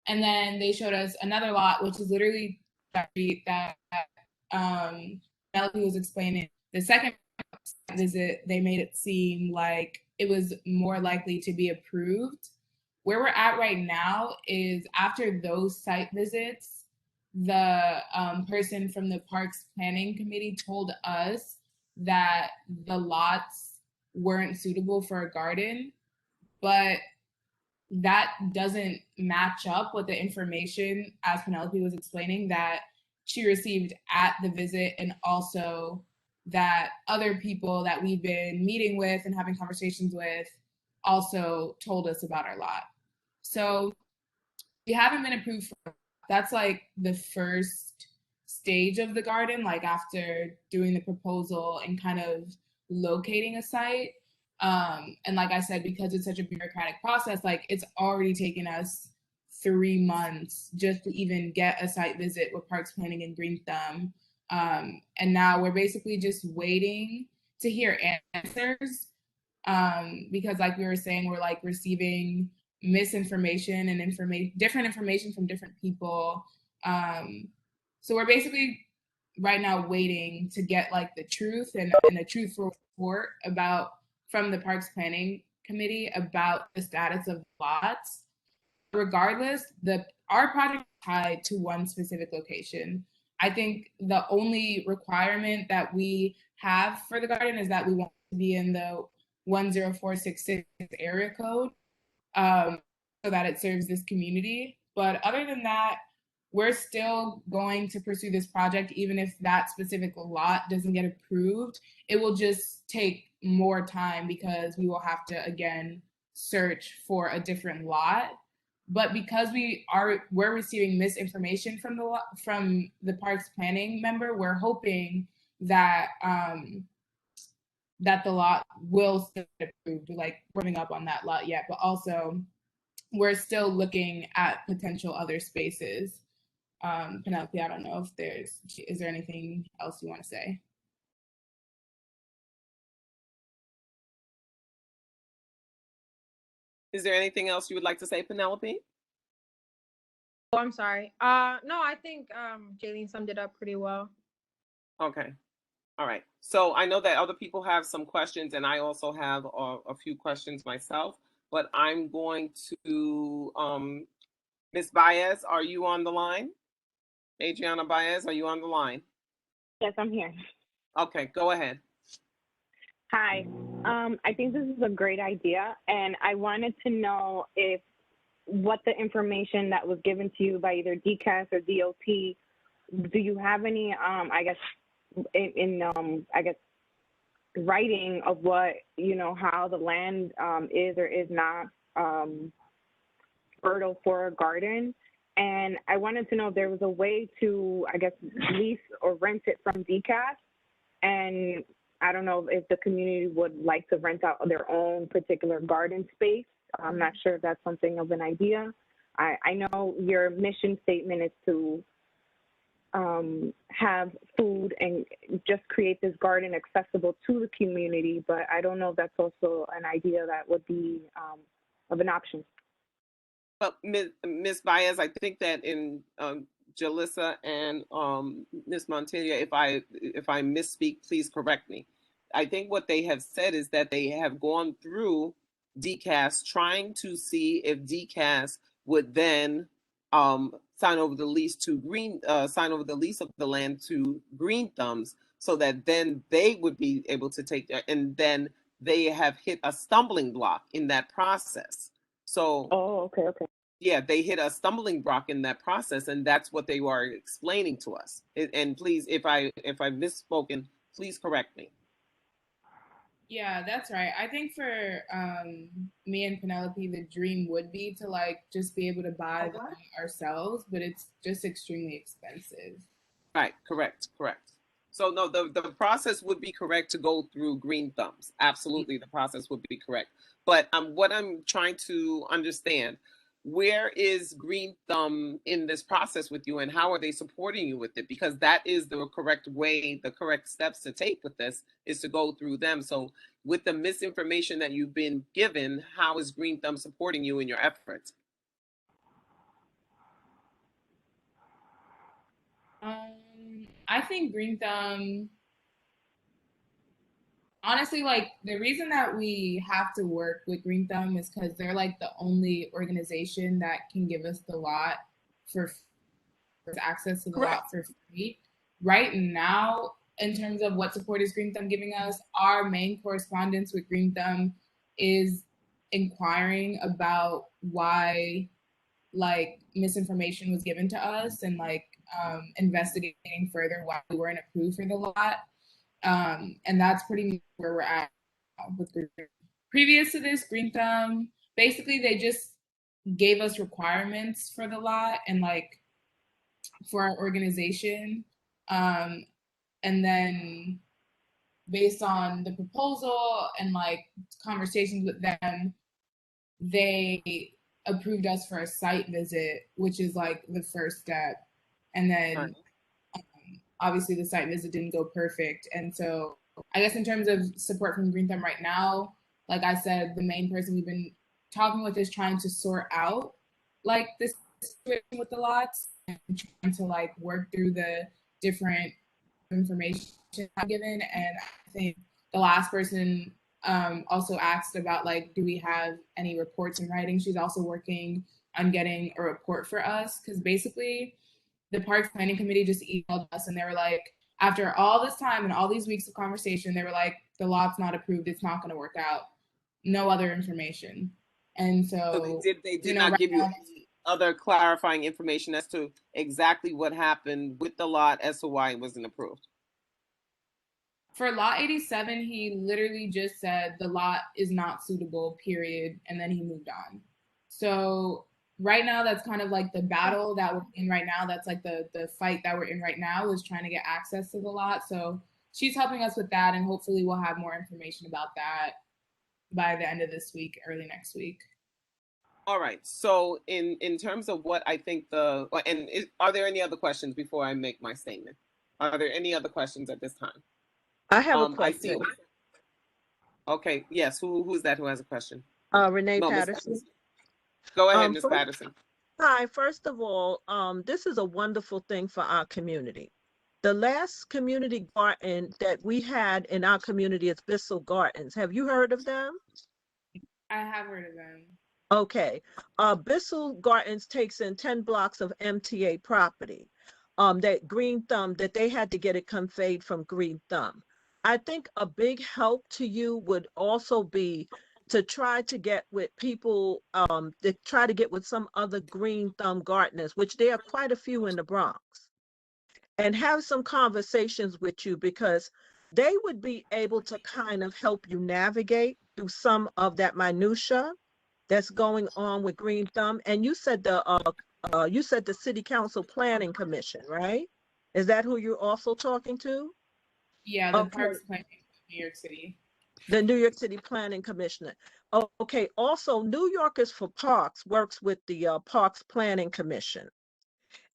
And then they showed us another lot, which is literally that Penelope was explaining. The second visit, they made it seem like it was more likely to be approved. Where we're at right now is after those site visits, the person from the Parks Planning Committee told us that the lots weren't suitable for a garden, but that doesn't match up with the information, as Penelope was explaining, that she received at the visit, and also that other people that we've been meeting with and having conversations with also told us about our lot. So we haven't been approved for, that's like the first stage of the garden, like after doing the proposal and kind of locating a site. And like I said, because it's such a bureaucratic process, like it's already taken us 3 months just to even get a site visit with Parks Planning and Green Thumb. And now we're basically just waiting to hear answers, because like we were saying, we're like receiving misinformation and different information from different people. So we're basically right now waiting to get like the truth and a truthful report from the Parks Planning Committee about the status of lots. Regardless, our project is tied to one specific location. I think the only requirement that we have for the garden is that we want to be in the 10466 area code, so that it serves this community. But other than that, we're still going to pursue this project, even if that specific lot doesn't get approved. It will just take more time because we will have to, again, search for a different lot. But because we're receiving misinformation from the Parks Planning member, we're hoping that that the lot will still get approved, like warming up on that lot yet, but also we're still looking at potential other spaces. Penelope, I don't know if is there anything else you want to say? Is there anything else you would like to say, Penelope? Oh, I'm sorry. No, I think Jaylene summed it up pretty well. Okay. All right. So I know that other people have some questions, and I also have a few questions myself, but I'm going to, Ms. Baez, are you on the line? Adriana Baez, are you on the line? Yes, I'm here. Okay, go ahead. Hi. I think this is a great idea, and I wanted to know if what the information that was given to you by either DCAS or DOT, do you have any, I guess, I guess, writing of what, how the land is or is not fertile for a garden? And I wanted to know if there was a way to, I guess, lease or rent it from DCAS. And I don't know if the community would like to rent out their own particular garden space. I'm not sure if that's something of an idea. I know your mission statement is to have food and just create this garden accessible to the community, but I don't know if that's also an idea that would be of an option. Well, Ms. Baez, I think that in Jalissa and Ms. Montilla, if I misspeak, please correct me. I think what they have said is that they have gone through DCAS trying to see if DCAS would then sign over the lease of the land to Green Thumbs, so that then they would be able to take that, and then they have hit a stumbling block in that process. So, okay. Yeah, they hit a stumbling block in that process, and that's what they are explaining to us. And please, if I've misspoken, please correct me. Yeah, that's right. I think for me and Penelope, the dream would be to just be able to buy them ourselves, but it's just extremely expensive. Right, correct. So no, the process would be correct to go through Green Thumbs. Absolutely, the process would be correct. But what I'm trying to understand, where is Green Thumb in this process with you, and how are they supporting you with it? Because that is the correct way, the correct steps to take with this is to go through them. So with the misinformation that you've been given, how is Green Thumb supporting you in your efforts? I think Green Thumb, honestly, the reason that we have to work with Green Thumb is because they're the only organization that can give us the lot for access to the lot for free. Right now, in terms of what support is Green Thumb giving us, our main correspondence with Green Thumb is inquiring about why misinformation was given to us, and investigating further why we weren't approved for the lot. And that's pretty much where we're at with Green Thumb. Previous to this, Green Thumb, basically they just gave us requirements for the lot and for our organization. And then based on the proposal and conversations with them, they approved us for a site visit, which is the first step. And then obviously the site visit didn't go perfect. And so I guess in terms of support from Green Thumb right now, like I said, the main person we've been talking with is trying to sort out this situation with the lots and trying to work through the different information I'm given. And I think the last person also asked about do we have any reports in writing? She's also working on getting a report for us, because basically the Parks Planning Committee just emailed us and they were after all this time and all these weeks of conversation, they were the lot's not approved, it's not going to work out, no other information. And so they did not give you any other clarifying information as to exactly what happened with the lot as to why it wasn't approved. For lot 87, he literally just said the lot is not suitable, period, and then he moved on. So right now, that's kind of the battle that we're in right now. That's the fight that we're in right now, is trying to get access to the lot. So she's helping us with that, and hopefully we'll have more information about that by the end of this week, early next week. All right. So in terms of what I think are there any other questions before I make my statement? Are there any other questions at this time? I have a I see. question. Okay. Yes. Who's that who has a question? Renee No, Ms. Patterson. Go ahead, Ms. First, Patterson. hi, first of all, this is a wonderful thing for our community. The last community garden that we had in our community is Bissell Gardens. Have you heard of them? I have heard of them. Okay. Bissell Gardens takes in 10 blocks of MTA property. That Green Thumb, that they had to get it conveyed from Green Thumb. I think a big help to you would also be to try to get with people, to try to get with some other Green Thumb gardeners, which there are quite a few in the Bronx, and have some conversations with you, because they would be able to kind of help you navigate through some of that minutia that's going on with Green Thumb. And you said the City Council Planning Commission, right? Is that who you're also talking to? Yeah, the Okay. Parks Planning of New York City. The New York City Planning Commissioner. Okay. Also, New Yorkers for Parks works with the Parks Planning Commission,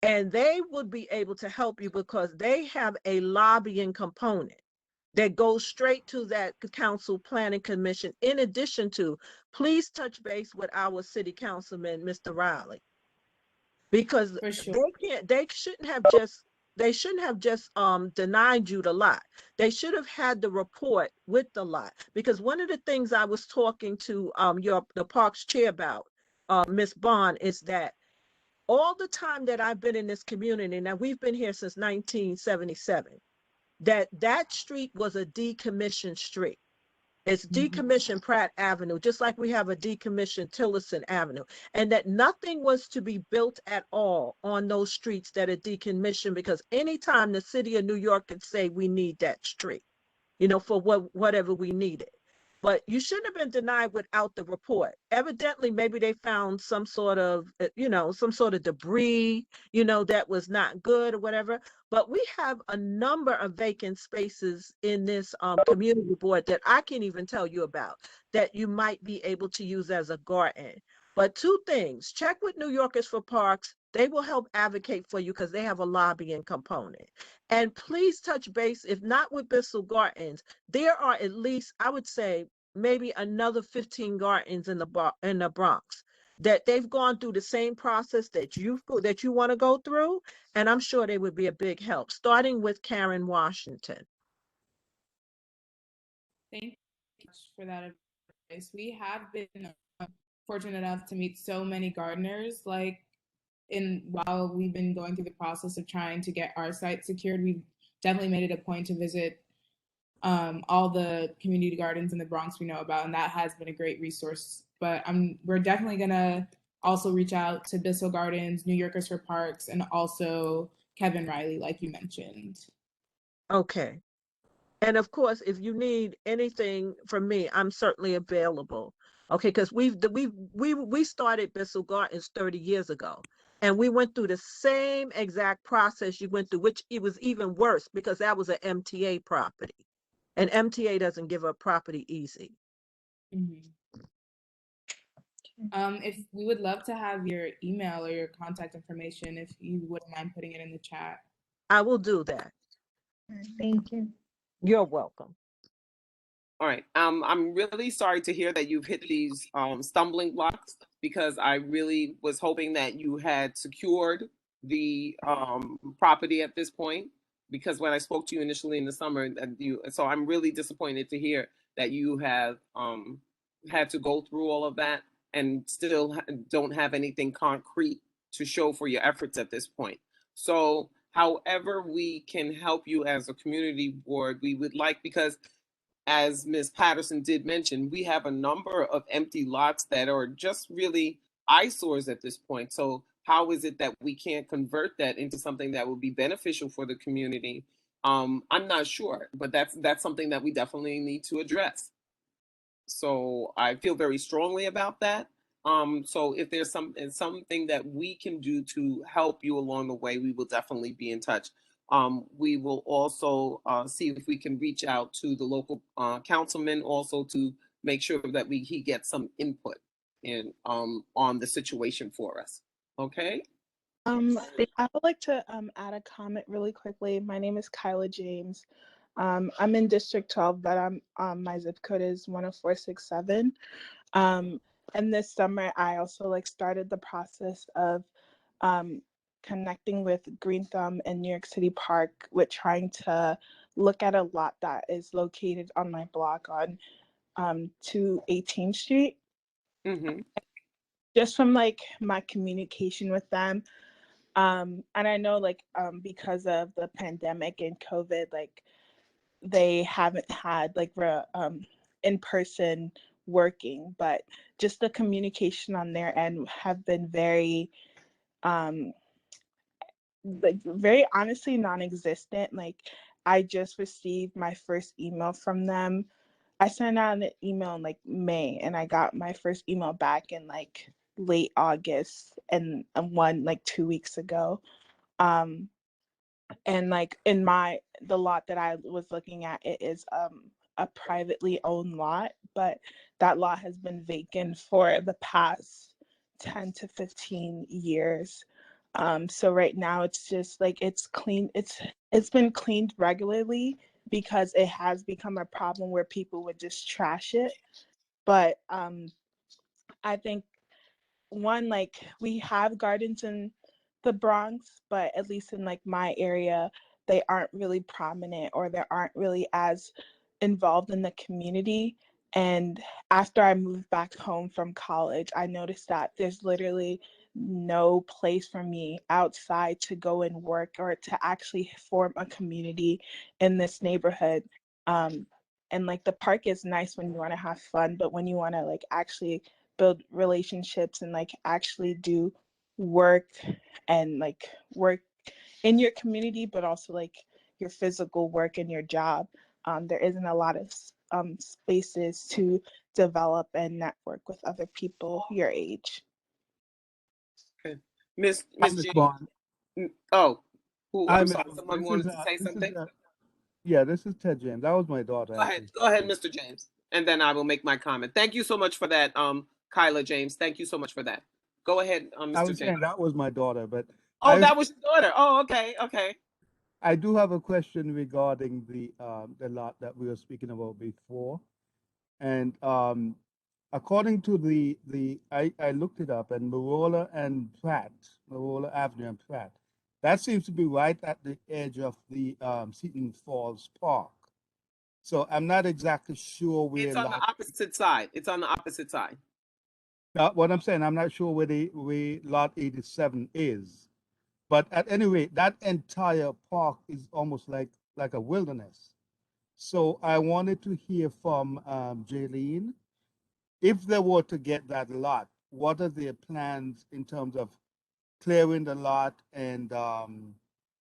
and they would be able to help you because they have a lobbying component that goes straight to that council planning commission. In addition to, please touch base with our city councilman, Mr. Riley, because For sure. they shouldn't have just denied you the lot. They should have had the report with the lot, because one of the things I was talking to the parks chair about, Ms. Bond, is that all the time that I've been in this community, now we've been here since 1977, that street was a decommissioned street. It's decommissioned Pratt Avenue, just like we have a decommissioned Tillerson Avenue, and that nothing was to be built at all on those streets that are decommissioned, because anytime the city of New York could say we need that street, for whatever we needed. But you shouldn't have been denied without the report. Evidently, maybe they found some sort of debris, that was not good or whatever. But we have a number of vacant spaces in this community board that I can't even tell you about, that you might be able to use as a garden. But two things: check with New Yorkers for Parks. They will help advocate for you because they have a lobbying component. And please touch base, if not with Bissell Gardens, there are at least, I would say, maybe another 15 gardens in the Bronx that they've gone through the same process that you want to go through, and I'm sure they would be a big help, starting with Karen Washington. Thank you much for that advice. We have been fortunate enough to meet so many gardeners. While we've been going through the process of trying to get our site secured, we've definitely made it a point to visit all the community gardens in the Bronx we know about, and that has been a great resource. But we're definitely gonna also reach out to Bissell Gardens, New Yorkers for Parks, and also Kevin Riley, like you mentioned. Okay. And of course, if you need anything from me, I'm certainly available. Okay, because we started Bissell Gardens 30 years ago, and we went through the same exact process you went through, which it was even worse because that was an MTA property, and MTA doesn't give up property easy. Mm-hmm. If we would love to have your email or your contact information, if you wouldn't mind putting it in the chat. I will do that. Thank you. You're welcome. All right. I'm really sorry to hear that you've hit these stumbling blocks, because I really was hoping that you had secured the property at this point, because when I spoke to you initially in the summer, so I'm really disappointed to hear that you have had to go through all of that and still don't have anything concrete to show for your efforts at this point. So however we can help you as a community board, we would like, because as Ms. Patterson did mention, we have a number of empty lots that are just really eyesores at this point. So how is it that we can't convert that into something that would be beneficial for the community? I'm not sure, but that's something that we definitely need to address. So I feel very strongly about that. So if there's something that we can do to help you along the way, we will definitely be in touch. We will also see if we can reach out to the local councilman also to make sure that he gets some input in on the situation for us. Okay. I would like to add a comment really quickly. My name is Kyla James. I'm in District 12, but my zip code is 10467. And this summer, I also started the process of connecting with Green Thumb and New York City Park with trying to look at a lot that is located on my block on 218th Street. Mm-hmm. Just from my communication with them. And I know because of the pandemic and COVID, they haven't had in-person working, but just the communication on their end have been very very honestly non-existent. I just received my first email from them. I sent out an email in May, and I got my first email back in late August, and one 2 weeks ago. And in the lot that I was looking at, it is a privately owned lot, but that lot has been vacant for the past 10 to 15 years. So right now it's just it's clean. It's been cleaned regularly because it has become a problem where people would just trash it. But I think we have gardens in the Bronx, but at least in my area, they aren't really prominent, or they aren't really as involved in the community. And after I moved back home from college, I noticed that there's literally no place for me outside to go and work or to actually form a community in this neighborhood. And the park is nice when you want to have fun, but when you want to actually build relationships and actually do work and work in your community, but also your physical work and your job, there isn't a lot of spaces to develop and network with other people your age. Okay. Miss Ms. Bond. Oh, I'm Hi, sorry. Ms. Someone This wanted is, to say something. yeah, this is Ted James. That was my daughter. Actually. Go ahead, Mr. James, and then I will make my comment. Thank you so much for that, Kyla James. Thank you so much for that. Go ahead, Mr. I was James. saying that was my daughter, but Oh, that was your daughter. Oh, okay, okay. I do have a question regarding the lot that we were speaking about before, and according to I looked it up, and Marola Avenue and Pratt, that seems to be right at the edge of the Seton Falls Park. So I'm not exactly sure where It's on the opposite side. It's on the opposite side. What I'm saying, I'm not sure where lot 87 is. But at any rate, that entire park is almost like a wilderness. So I wanted to hear from Jaylene, if they were to get that lot, what are their plans in terms of clearing the lot? And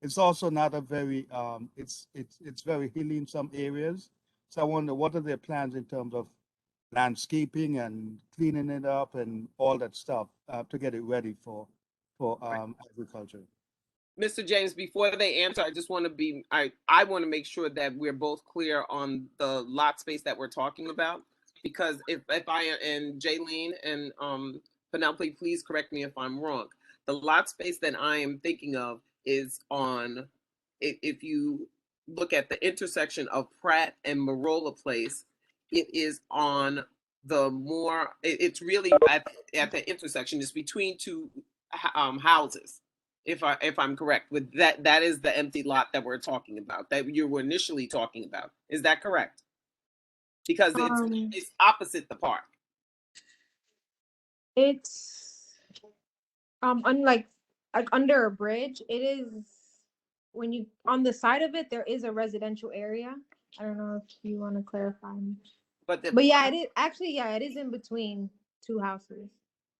it's also not a very it's very hilly in some areas. So I wonder, what are their plans in terms of landscaping and cleaning it up and all that stuff to get it ready for agriculture. Mr. James, before they answer, I just want to I want to make sure that we're both clear on the lot space that we're talking about, because if I and Jaylene and Penelope, please correct me if I'm wrong. The lot space that I am thinking of is on, if you look at the intersection of Pratt and Marola Place, it is on the more, it's really at the intersection. It's between two houses. If I'm correct with that, that is the empty lot that we're talking about, that you were initially talking about. Is that correct? Because it's opposite the park. It's unlike under a bridge. It is when you on the side of it, there is a residential area. I don't know if you want to clarify. But yeah, it is actually, yeah, it is in between two houses.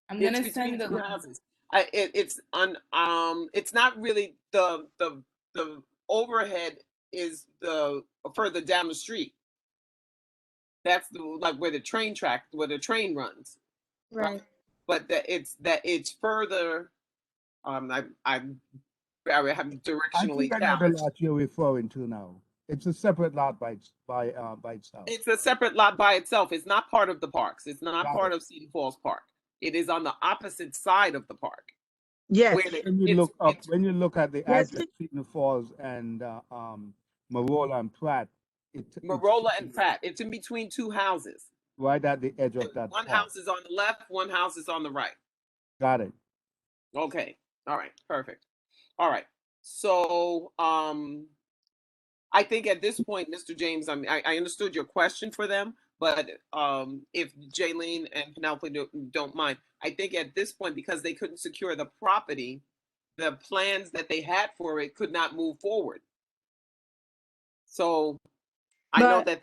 I'm gonna send the houses. It's not really the overhead is the further down the street. That's where the train runs. Right. But it's further. I have I directionally think I know the challenged. lot you're referring to now. It's a separate lot by itself. It's a separate lot by itself. It's not part of the parks. It's not Got part it. of Cedar Falls Park. It is on the opposite side of the park. Yes, Where When you it's look up, when you look at the yes, address, Seton Falls and Marola and Pratt, it's Marola and Pratt. It's in between two houses. right at the edge of And that one park. house is on the left, one house is on the right. Got it. Okay. All right. Perfect. All right. So I think at this point, Mr. James, I understood your question for them, but if Jaylene and Penelope don't mind, I think at this point, because they couldn't secure the property, the plans that they had for it could not move forward. So I know But that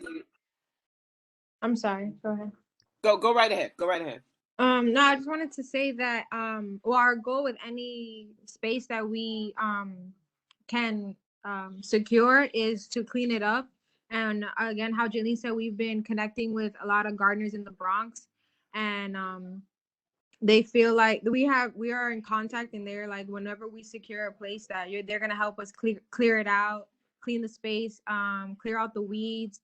I'm sorry. Go ahead. go right ahead. Go right ahead. No, I just wanted to say that well, our goal with any space that we can secure is to clean it up. And again, how Jaylene said, we've been connecting with a lot of gardeners in the Bronx, and they feel like we are in contact, and they're like, whenever we secure a place that they're gonna help us clear it out, clean the space, clear out the weeds.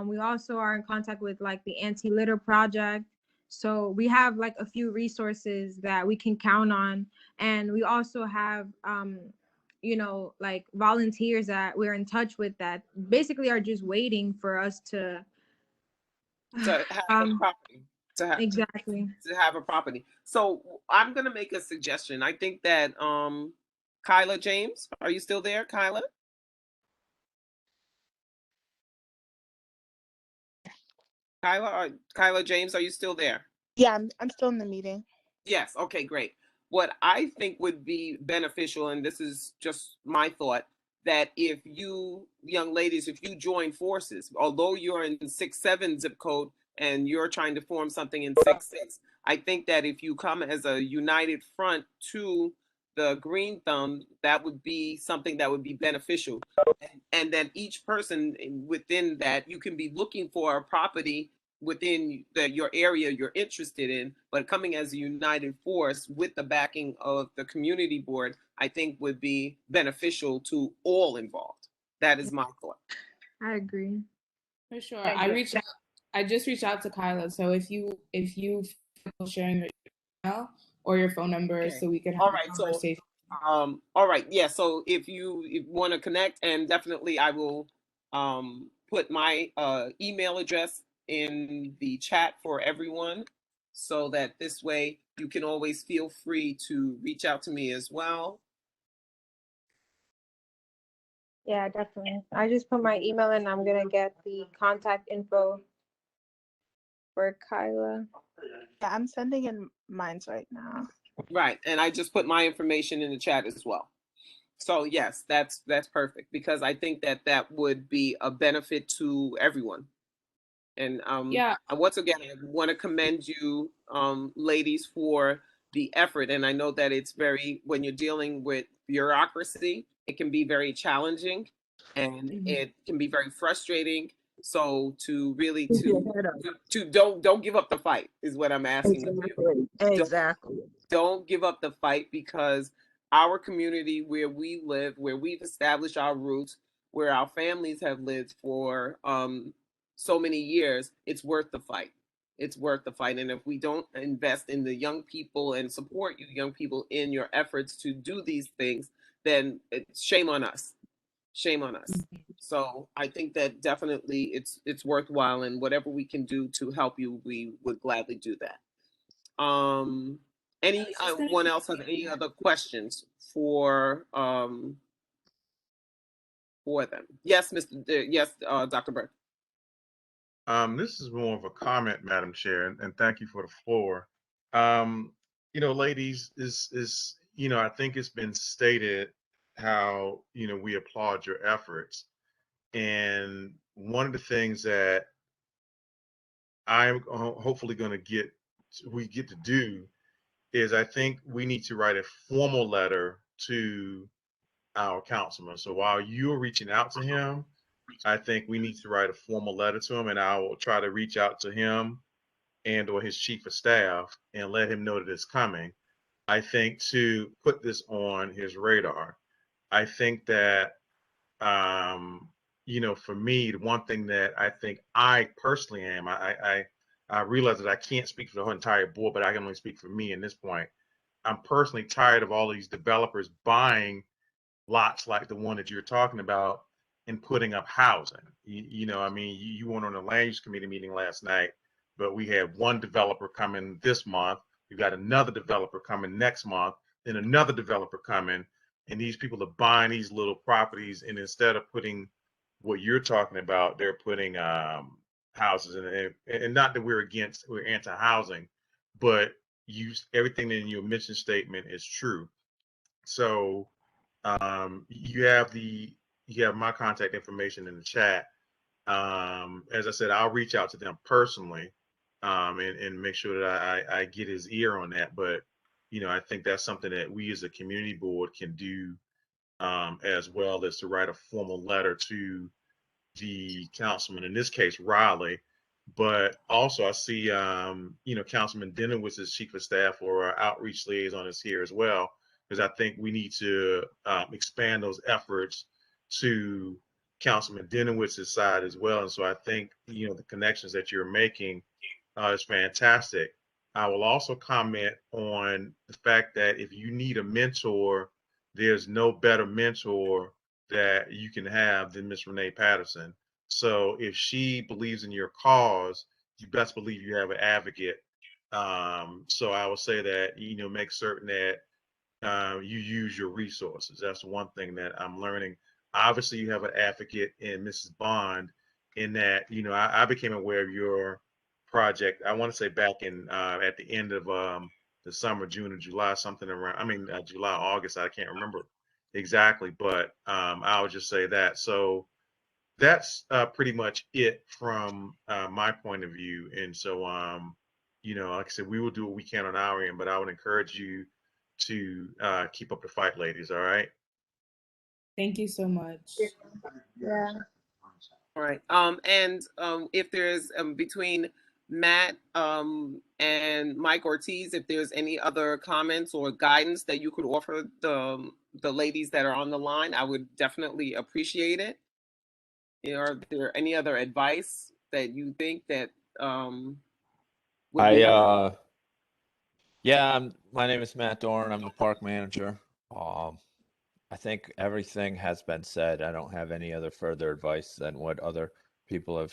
We also are in contact with like the anti-litter project. So we have like a few resources that we can count on. And we also have like volunteers that we're in touch with that basically are just waiting for us to To have a property. exactly. To have a property. So I'm gonna make a suggestion. I think that Kyla James, are you still there, Kyla? Kyla James, are you still there? Yeah, I'm still in the meeting. Yes. Okay, great. What I think would be beneficial, and this is just my thought, that if you young ladies, if you join forces, although you're in 6-7 zip code and you're trying to form something in 6-6, I think that if you come as a united front to the Green Thumb, that would be something that would be beneficial. And then each person within that, you can be looking for a property within your area you're interested in, but coming as a united force with the backing of the community board, I think would be beneficial to all involved. That is my thought. I agree. For sure. I just reached out to Kyla. So if you feel sharing your email or your phone number Okay. so we can have All a right. So conversation. all right. Yeah. So if you want to connect, and definitely I will put my email address in the chat for everyone, so that this way you can always feel free to reach out to me as well. Yeah, definitely. I just put my email in. I'm gonna get the contact info for Kyla. Yeah, I'm sending in mines right now. Right. And I just put my information in the chat as well. So yes, that's perfect, because I think that would be a benefit to everyone. And Yeah. once again, I want to commend you, ladies, for the effort. And I know that it's when you're dealing with bureaucracy, it can be very challenging, and it can be very frustrating. So to really to don't give up the fight is what I'm asking of you. Exactly. Don't give up the fight, because our community, where we live, where we've established our roots, where our families have lived for so many years, it's worth the fight. It's worth the fight. And if we don't invest in the young people and support you young people in your efforts to do these things, then it's shame on us. Shame on us. So I think that definitely it's worthwhile, and whatever we can do to help you, we would gladly do that. Anyone else have any other questions for them? Yes, Dr. Burke. This is more of a comment, Madam Chair, and thank you for the floor. Ladies, is I think it's been stated how we applaud your efforts, and one of the things that I'm hopefully going to get to do is, I think we need to write a formal letter to our councilman. So while you're reaching out to him, I think we need to write a formal letter to him, and I will try to reach out to him and or his chief of staff and let him know that it's coming. I think to put this on his radar. I think that, for me, the one thing that I think I personally am, I realize that I can't speak for the whole entire board, but I can only speak for me in this point. I'm personally tired of all these developers buying lots like the one that you're talking about and putting up housing. You weren't on the land use committee meeting last night, but we had one developer coming this month. We've got another developer coming next month, then another developer coming, and these people are buying these little properties, and instead of putting what you're talking about, they're putting houses in. And not that we're anti-housing, but everything in your mission statement is true. So you have my contact information in the chat. As I said, I'll reach out to them personally and make sure that I get his ear on that. But I think that's something that we as a community board can do, as well as to write a formal letter to the councilman, in this case Raleigh. But also I see Councilman Denowitz's chief of staff or our outreach liaison is here as well, because I think we need to expand those efforts to Councilman Denowitz's side as well. And so I think the connections that you're making is fantastic. I will also comment on the fact that if you need a mentor, there's no better mentor that you can have than Miss Renee Patterson. So if she believes in your cause, you best believe you have an advocate. So I will say that, make certain that you use your resources. That's one thing that I'm learning. Obviously, you have an advocate in Mrs. Bond, in that, I became aware of your project, I want to say back in at the end of the summer, June or July, something around, July, August, I can't remember exactly, but I would just say that. So that's pretty much it from my point of view. And so, like I said, we will do what we can on our end, but I would encourage you to keep up the fight, ladies. All right. Thank you so much. Yeah. All right. And if there's between Matt and Mike Ortiz, if there's any other comments or guidance that you could offer the ladies that are on the line, I would definitely appreciate it. Are there any other advice that you think that would be helpful? My name is Matt Dorn. I'm the park manager. I think everything has been said. I don't have any other further advice than what other people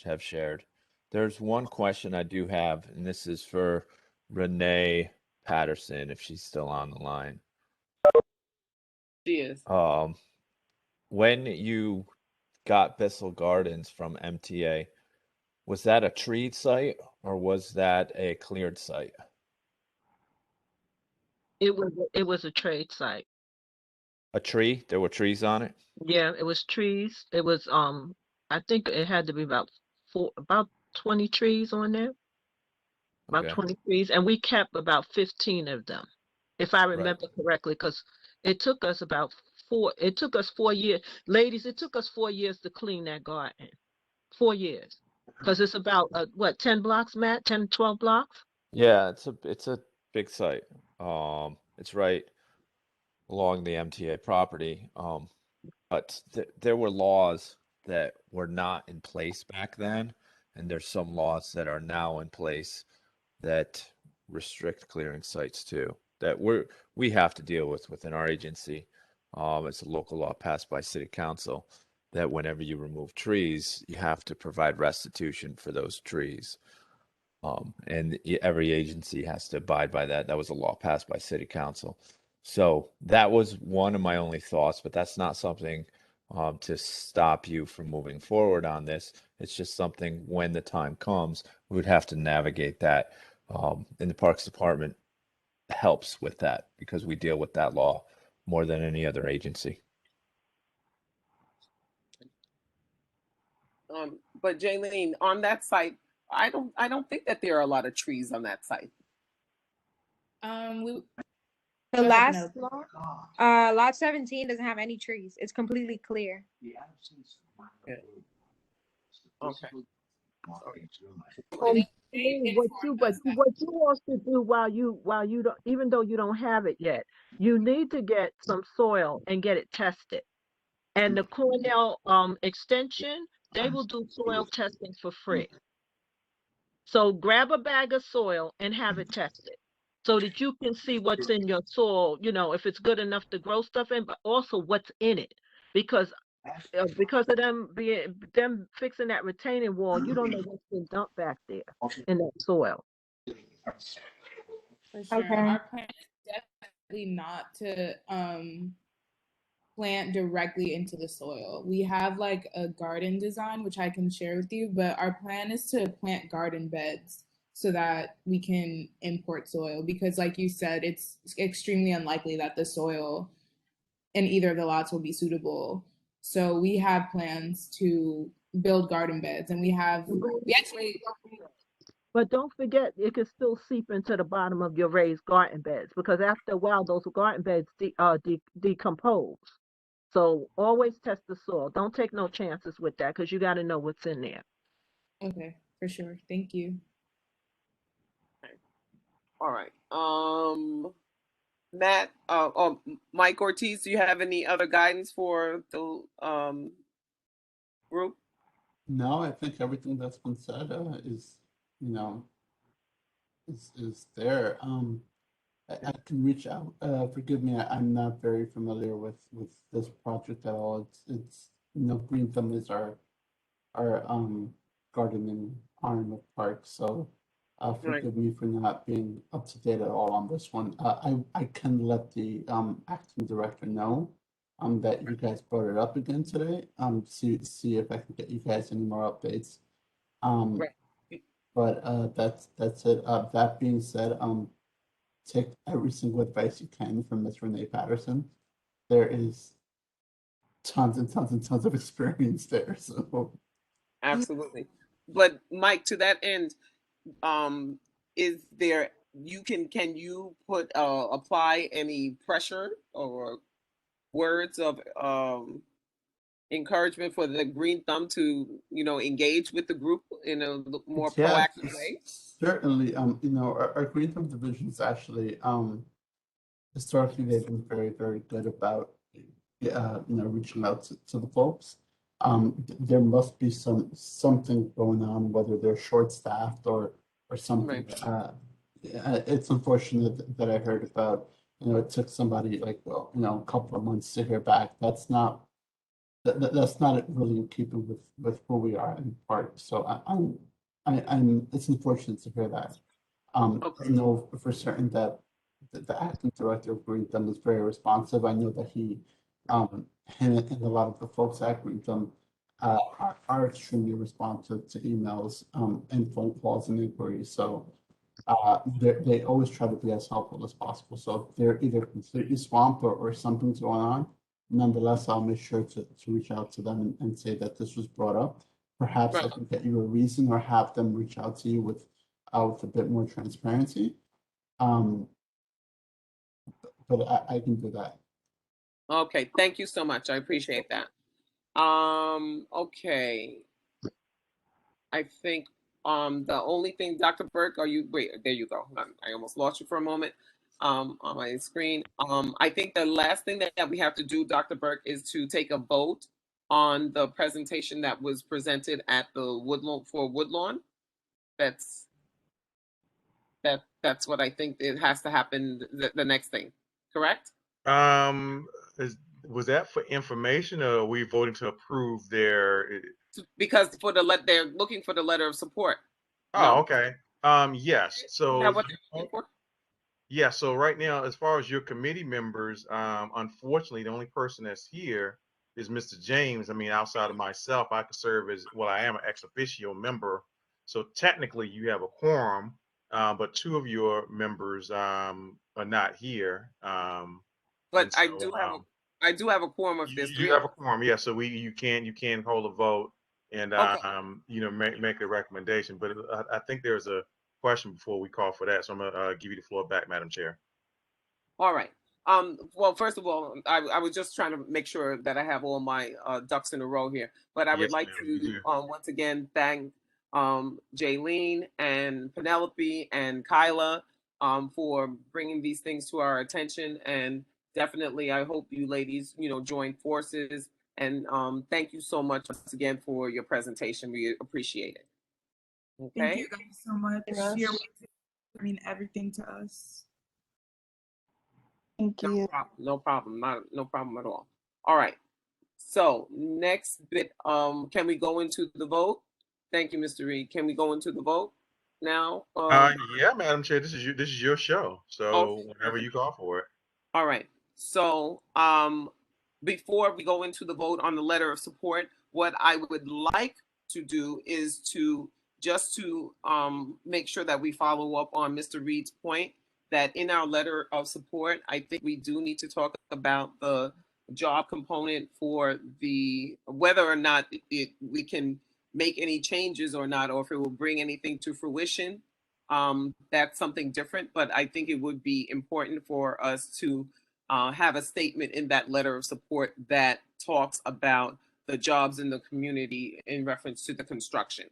have shared. There's one question I do have, and this is for Renee Patterson, if she's still on the line. She is. When you got Bissell Gardens from MTA, was that a treed site or was that a cleared site? It was a trade site. A tree? There were trees on it? Yeah, it was trees. It was I think it had to be about 20 trees on there. About Okay. 20 trees, and we kept about 15 of them, if I remember correctly, because it took us 4 years. Ladies, it took us 4 years to clean that garden. 4 years. Because it's about 10 blocks, Matt? 10, 12 blocks? Yeah, it's a big site. It's right along the MTA property. But there were laws that were not in place back then, and there's some laws that are now in place that restrict clearing sites too, that we have to deal with within our agency. It's a local law passed by City Council that whenever you remove trees, you have to provide restitution for those trees. And every agency has to abide by that. That was a law passed by City Council. So that was one of my only thoughts, but that's not something to stop you from moving forward on this. It's just something when the time comes, we would have to navigate that. And the Parks Department helps with that because we deal with that law more than any other agency. But Jaylene, on that site, I don't think that there are a lot of trees on that site. The last lot, lot 17 doesn't have any trees. It's completely clear. Okay. mean, what you also do while you don't, even though you don't have it yet, you need to get some soil and get it tested. And the Cornell extension, they will do soil testing for free. So grab a bag of soil and have it tested so that you can see what's in your soil, you know, if it's good enough to grow stuff in, but also what's in it. Because of them fixing that retaining wall, you don't know what's been dumped back there in that soil. For sure. Okay. Our plan is definitely not to plant directly into the soil. We have like a garden design, which I can share with you, but our plan is to plant garden beds so that we can import soil because like you said, it's extremely unlikely that the soil in either of the lots will be suitable. So we have plans to build garden beds and we actually. But don't forget, it can still seep into the bottom of your raised garden beds because after a while, those garden beds decompose. So always test the soil. Don't take no chances with that because you got to know what's in there. Okay, for sure. Thank you. All right. Matt, Mike Ortiz, do you have any other guidance for the group? No, I think everything that's been said is, you know, is there. I can reach out. Forgive me, I'm not very familiar with this project at all. It's you know, Green Thumb is our gardening arm of Park, so forgive me for not being up to date at all on this one. I can let the acting director know that you guys brought it up again today. See if I can get you guys any more updates. But that's it. That being said, take every single advice you can from Miss Renee Patterson. There is tons and tons and tons of experience there. So Absolutely. But Mike, to that end, is there can you put apply any pressure or words of encouragement for the Green Thumb to, you know, engage with the group in a more proactive way? certainly, you know, our Green Thumb division is actually historically they've been very, very good about you know, reaching out to the folks. There must be something going on, whether they're short-staffed or something. It's unfortunate that I heard about, you know, it took somebody like, well, you know, a couple of months to hear back. That's not really in keeping with who we are in Park. So I'm it's unfortunate to hear that. I know for certain that the acting director of Green Thumb is very responsive. I know that him and a lot of the folks at Green Thumb are extremely responsive to emails and phone calls and inquiries. So they always try to be as helpful as possible. So if they're either completely swamped or something's going on, nonetheless, I'll make sure to reach out to them and say that this was brought up. Perhaps I can get you a reason or have them reach out to you with a bit more transparency. But I can do that. Okay, thank you so much. I appreciate that. Okay. I think the only thing, Dr. Burke, wait, there you go. I almost lost you for a moment on my screen. I think the last thing that we have to do, Dr. Burke, is to take a vote on the presentation that was presented at the Woodlawn. That's what I think it has to happen, the next thing, correct? Was that for information or are we voting to approve their? Because they're looking for the letter of support. Oh, no? Okay. Yes. So yeah. So right now, as far as your committee members, unfortunately, the only person that's here is Mr. James. I mean, outside of myself, I could serve as, well, I am an ex officio member. So technically you have a quorum, but two of your members are not here. But so, I do have a quorum of this. You have a quorum, yeah. So you can hold a vote and you know, make a recommendation. But I think there's a question before we call for that, so I'm gonna give you the floor back, Madam Chair. All right. Well, first of all, I was just trying to make sure that I have all my ducks in a row here. But I would like to once again thank Jaylene and Penelope and Kyla for bringing these things to our attention. And definitely, I hope you ladies, join forces. And thank you so much once again for your presentation. We appreciate it. Okay. Thank you guys so much. You're mean everything to us. Thank you. No problem. No problem at all. All right. So next bit, can we go into the vote? Thank you, Mr. Reed. Can we go into the vote now? Yeah, Madam Chair, this is your show. So Okay, whenever you call for it. All right. So before we go into the vote on the letter of support, what I would like to do is to make sure that we follow up on Mr. Reed's point that in our letter of support, I think we do need to talk about the job component for whether or not we can make any changes or not, or if it will bring anything to fruition. That's something different, but I think it would be important for us to have a statement in that letter of support that talks about the jobs in the community in reference to the construction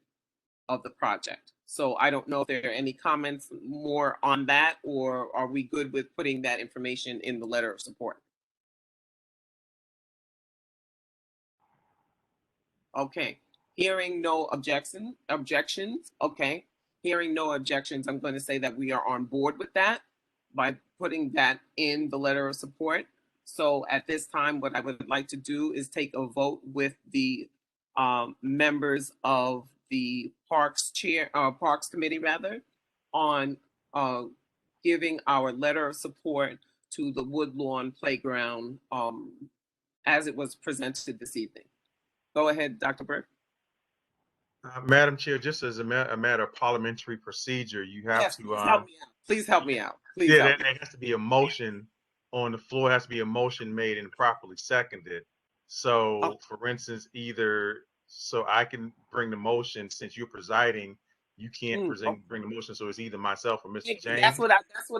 of the project. So I don't know if there are any comments more on that, or are we good with putting that information in the letter of support? Okay, hearing no objections, okay. Hearing no objections, I'm going to say that we are on board with that by putting that in the letter of support. So at this time, what I would like to do is take a vote with the members of the Parks Committee on giving our letter of support to the Woodlawn Playground as it was presented this evening. Go ahead, Dr. Burke. Madam Chair, just as a matter of parliamentary procedure, you have to please help me out. Please help me out. Please yeah, help there has to be a motion on the floor. Has to be a motion made and properly seconded. So, for instance, so I can bring the motion since you're presiding. You can't bring the motion, so it's either myself or Mr. James. That's what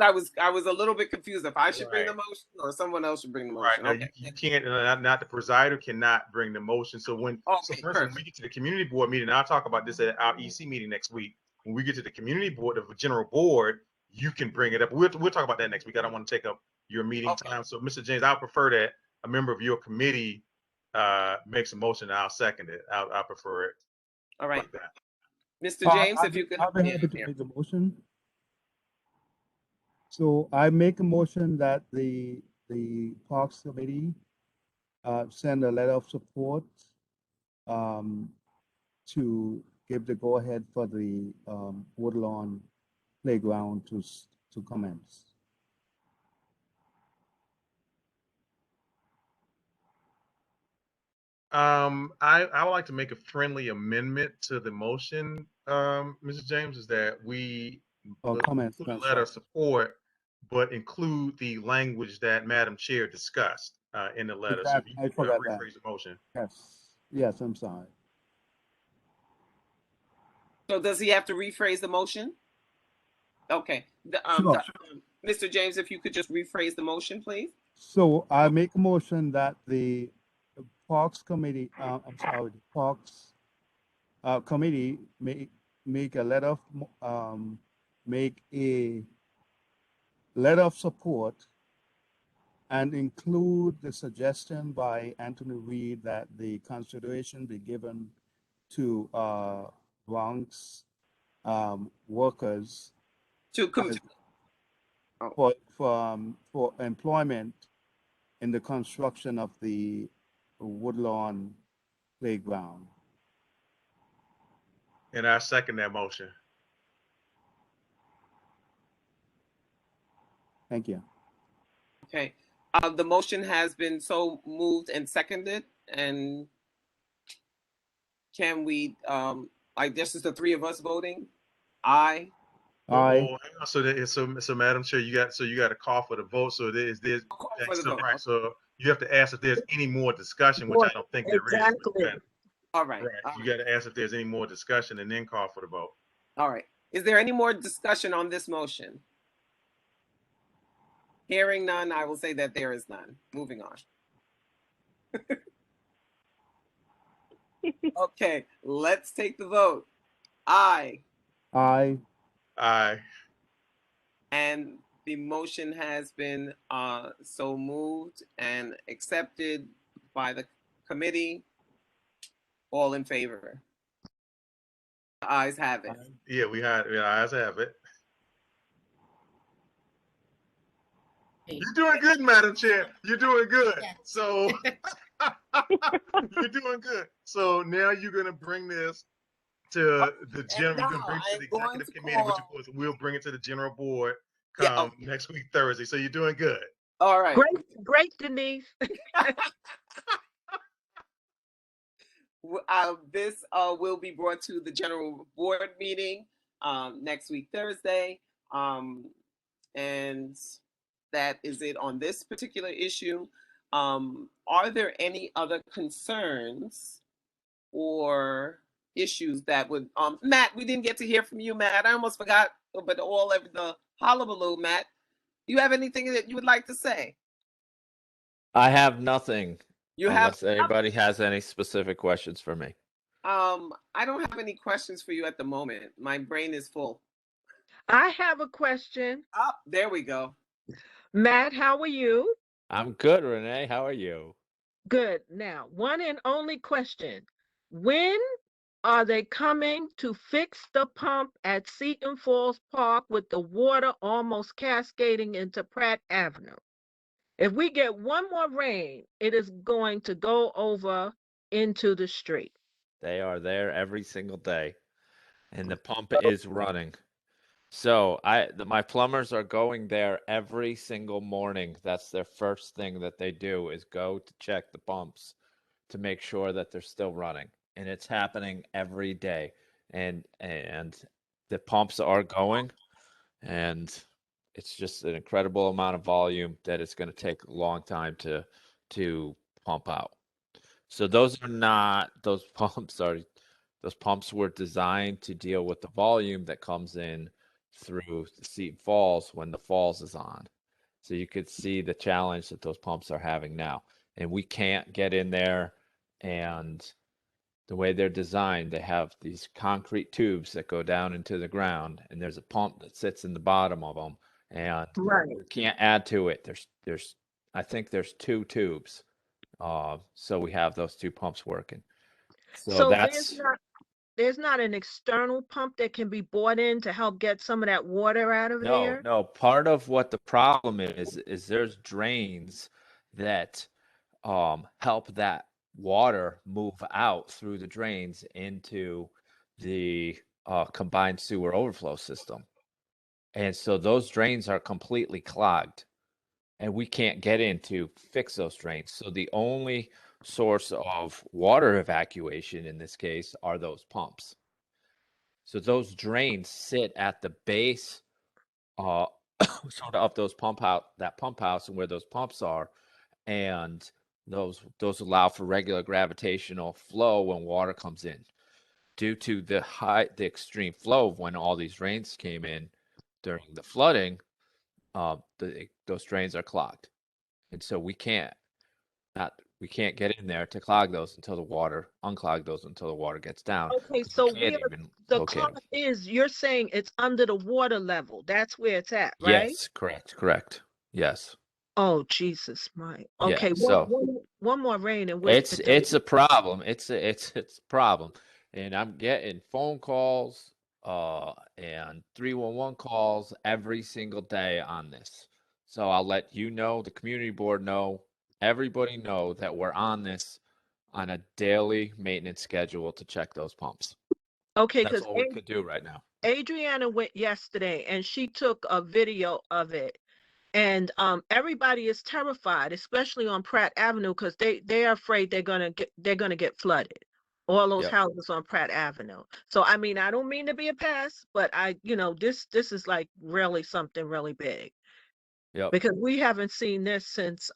I was a little bit confused if I should bring the motion or someone else should bring the motion. Right. No, you can't. Not the presider cannot bring the motion. So when when we get to the community board meeting, I'll talk about this at our EC meeting next week. When we get to the community board, the general board, you can bring it up. We'll talk about that next week. I don't want to take up your meeting time. So, Mr. James, I prefer that a member of your committee makes a motion. And I'll second it. I prefer it. All right, like that. Mr. James, if you could. I'll be happy to make the motion. So I make a motion that the Parks Committee send a letter of support to give the go-ahead for the Woodlawn playground to commence. I would like to make a friendly amendment to the motion, Mrs. James, is that we include a letter of support, but include the language that Madam Chair discussed in the letter. Exactly. So if you rephrase the motion. Yes, I'm sorry. So does he have to rephrase the motion? Okay. Sure. Mr. James, if you could just rephrase the motion, please. So I make a motion that the Parks Committee, the Parks Committee make a letter of support and include the suggestion by Anthony Reed that the consideration be given to Bronx workers for employment in the construction of the Woodlawn playground. And I second that motion. Thank you. Okay. The motion has been so moved and seconded, and can we, I guess it's the three of us voting? Aye. Aye. So Madam Chair, you got to call for the vote. So right. So you have to ask if there's any more discussion, which I don't think there is. All right. You got to ask if there's any more discussion and then call for the vote. All right. Is there any more discussion on this motion? Hearing none, I will say that there is none. Moving on. Okay, let's take the vote. Aye. Aye. Aye. And the motion has been so moved and accepted by the committee. All in favor? The ayes have it. Yeah, eyes have it. You're doing good, Madam Chair. You're doing good. So you're doing good. So now you're gonna bring this to the general. You're gonna bring it to the executive committee, which of course we'll bring it to the general board come next week Thursday. So you're doing good. All right. Great, Denise. This will be brought to the general board meeting next week Thursday, and that is it on this particular issue. Are there any other concerns or issues that would Matt, we didn't get to hear from you, Matt. I almost forgot, but all of the hullabaloo, Matt, do you have anything that you would like to say? I have nothing. Unless anybody has any specific questions for me. I don't have any questions for you at the moment. My brain is full. I have a question. Oh, there we go. Matt, how are you? I'm good, Renee. How are you? Good. Now, one and only question. When are they coming to fix the pump at Seton Falls Park with the water almost cascading into Pratt Avenue? If we get one more rain, it is going to go over into the street. They are there every single day, and the pump is running. So my plumbers are going there every single morning. That's their first thing that they do is go to check the pumps to make sure that they're still running. And it's happening every day. And the pumps are going, and it's just an incredible amount of volume that it's going to take a long time to pump out. So those pumps were designed to deal with the volume that comes in through the Seton Falls when the falls is on. So you could see the challenge that those pumps are having now. And we can't get in there, and the way they're designed, they have these concrete tubes that go down into the ground, and there's a pump that sits in the bottom of them, and we can't add to it. I think there's 2 tubes. So we have those 2 pumps working. So that's there's not an external pump that can be bought in to help get some of that water out of there? No, part of what the problem is there's drains that help that water move out through the drains into the combined sewer overflow system. And so those drains are completely clogged, and we can't get in to fix those drains. So the only source of water evacuation in this case are those pumps. So those drains sit at the base sort of those pump house and where those pumps are, and those allow for regular gravitational flow when water comes in. Due to the extreme flow of when all these rains came in during the flooding, those drains are clogged, and so we can't get in there to unclog those until the water gets down. Okay, so where the clog is, you're saying it's under the water level. That's where it's at, right? Yes, correct. Yes. Oh, Jesus, Mike. Okay, Yeah, so one more rain and it's a problem. It's a problem, and I'm getting phone calls and 311 calls every single day on this. So I'll let you know, the community board know, everybody know that we're on this on a daily maintenance schedule to check those pumps. Okay, that's all we could do right now. Adriana went yesterday and she took a video of it. And everybody is terrified, especially on Pratt Avenue, because they're afraid they're gonna get flooded. All those houses on Pratt Avenue. So I mean, I don't mean to be a pest, but this is like really something really big. Yep. Because we haven't seen this since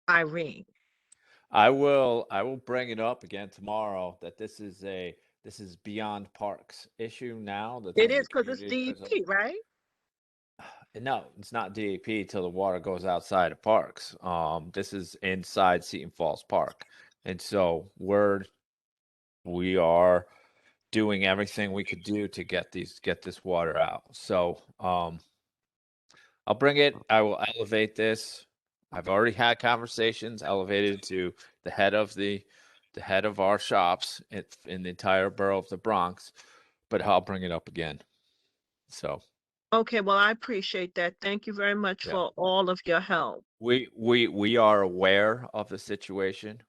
Irene. I will bring it up again tomorrow that this is beyond parks issue now. It is because it's DEP, right? No, it's not DEP till the water goes outside of parks. This is inside Seton Falls Park, and so we are doing everything we could do to get this water out. So I'll bring it. I will elevate this. I've already had conversations elevated to the head of our shops in the entire borough of the Bronx, but I'll bring it up again. So Okay, well, I appreciate that. Thank you very much yeah, for all of your help. we are aware of the situation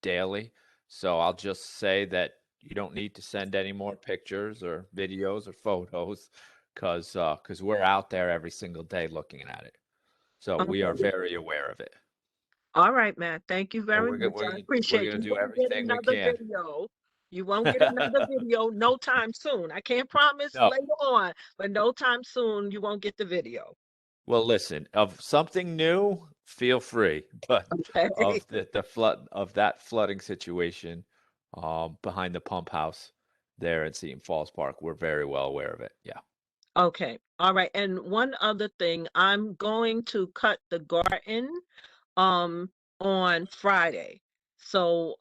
daily. So I'll just say that you don't need to send any more pictures or videos or photos because we're out there every single day looking at it. So we are Okay. very aware of it. All right, Matt. Thank you And very we're much. we're I gonna we're appreciate gonna you. do You won't get everything we another can. video. You won't get another video no time soon. I can't promise No. later on, but no time soon you won't get the video. Well, listen, of something new, feel free. But Okay. of that flooding situation behind the pump house there at Seton Falls Park, we're very well aware of it. Yeah. Okay. All right. And one other thing, I'm going to cut the garden on Friday. So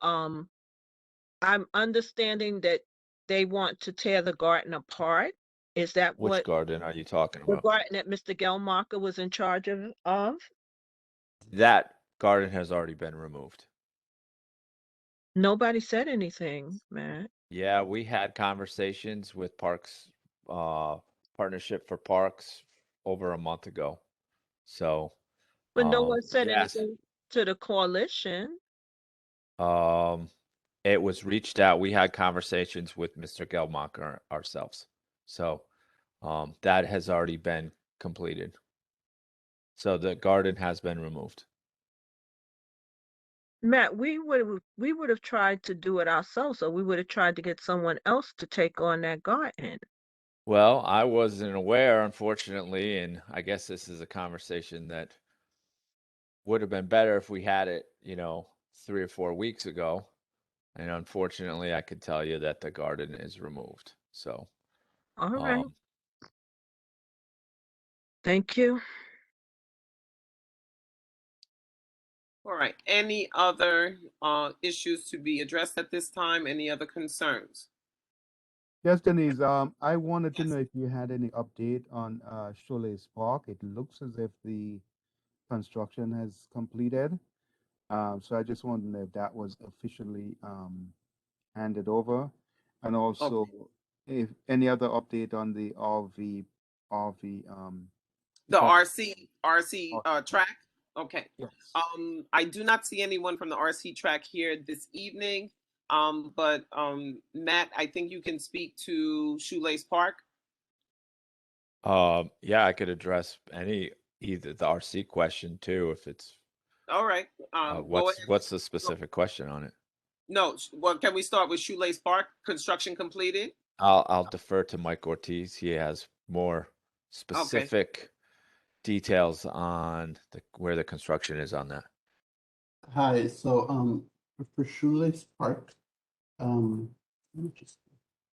I'm understanding that they want to tear the garden apart. Is that Which what garden are you talking the about? garden that Mr. Gelmarker was in charge of? That garden has already been removed. Nobody said anything, Matt. Yeah, we had conversations with Parks, Partnership for Parks over a month ago. So, But no one said yes, anything to the coalition. it was reached out. We had conversations with Mr. Gelmacher ourselves. So, that has already been completed. So the garden has been removed. Matt, we would have tried to do it ourselves, so we would have tried to get someone else to take on that garden. Well, I wasn't aware, unfortunately, and I guess this is a conversation that would have been better if we had it, 3 or 4 weeks ago. And unfortunately, I could tell you that the garden is removed. So, All right. um, Thank you. All right. Any other issues to be addressed at this time? Any other concerns? Yes, Denise, I wanted to know if you had any update on Sholes Park. It looks as if the construction has completed. So I just wanted to know if that was officially handed over, and also if any other update on the RV The park. RC track? Okay. Yes. I do not see anyone from the RC track here this evening. But Matt, I think you can speak to Shoelace Park. yeah, I could address either the RC question too, if it's All right. Go ahead. what's the specific question on it? No, well, can we start with Shoelace Park? Construction completed? I'll defer to Mike Ortiz. He has more specific details on where the construction is on that. Hi, so for Shoelace Park, let me just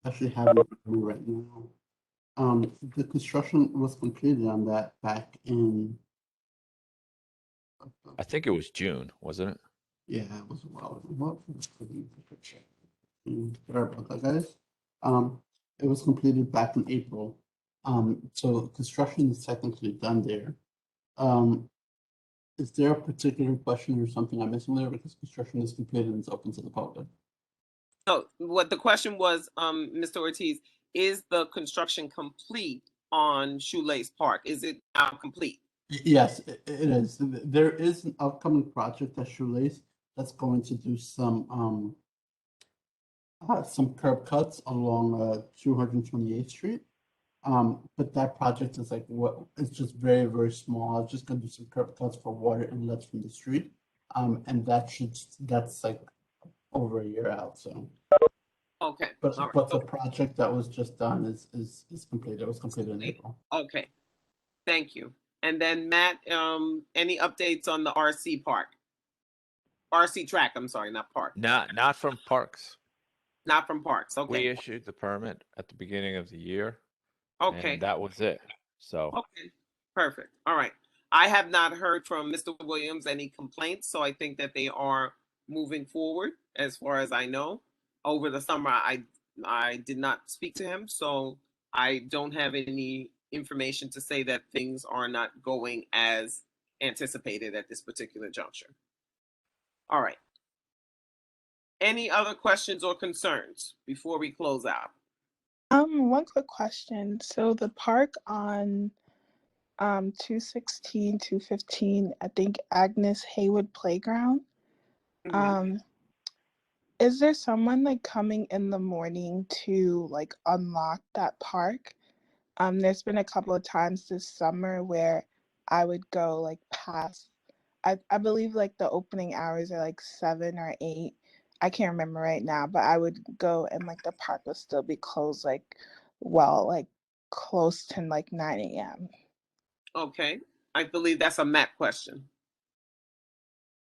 actually have it with me right now. The construction was completed on that back in, I think it was June, wasn't it? yeah, it was a while ago. Sorry about that, guys. It was completed back in April. So construction is technically done there. Is there a particular question or something I'm missing there? Because construction is completed and it's open to the public. No, what the question was, Mr. Ortiz, is the construction complete on Shoelace Park? Is it now complete? Yes, it is. There is an upcoming project at Shoelace that's going to do some curb cuts along 228th Street. But that project is it's just very, very small. It's just gonna do some curb cuts for water inlets from the street. And that's like over a year out, so. Okay. But All right. but the project that was just done is completed. It was completed in April. Okay. Thank you. And then Matt, any updates on the RC park? RC track, I'm sorry, not park. Not from Parks. Not from Parks. Okay. We issued the permit at the beginning of the year. Okay. And that was it. So okay. Perfect. All right. I have not heard from Mr. Williams any complaints, so I think that they are moving forward as far as I know. Over the summer, I I did not speak to him, so I don't have any information to say that things are not going as anticipated at this particular juncture. All right. Any other questions or concerns before we close out? One quick question. So the park on 216, 215, I think Agnes Haywood Playground. Is there someone like coming in the morning to like unlock that park? There's been a couple of times this summer where I would go like past, I believe like the opening hours are like 7 or 8. I can't remember right now, but I would go and like the park would still be closed like, well, like close to like 9 a.m. Okay. I believe that's a Matt question.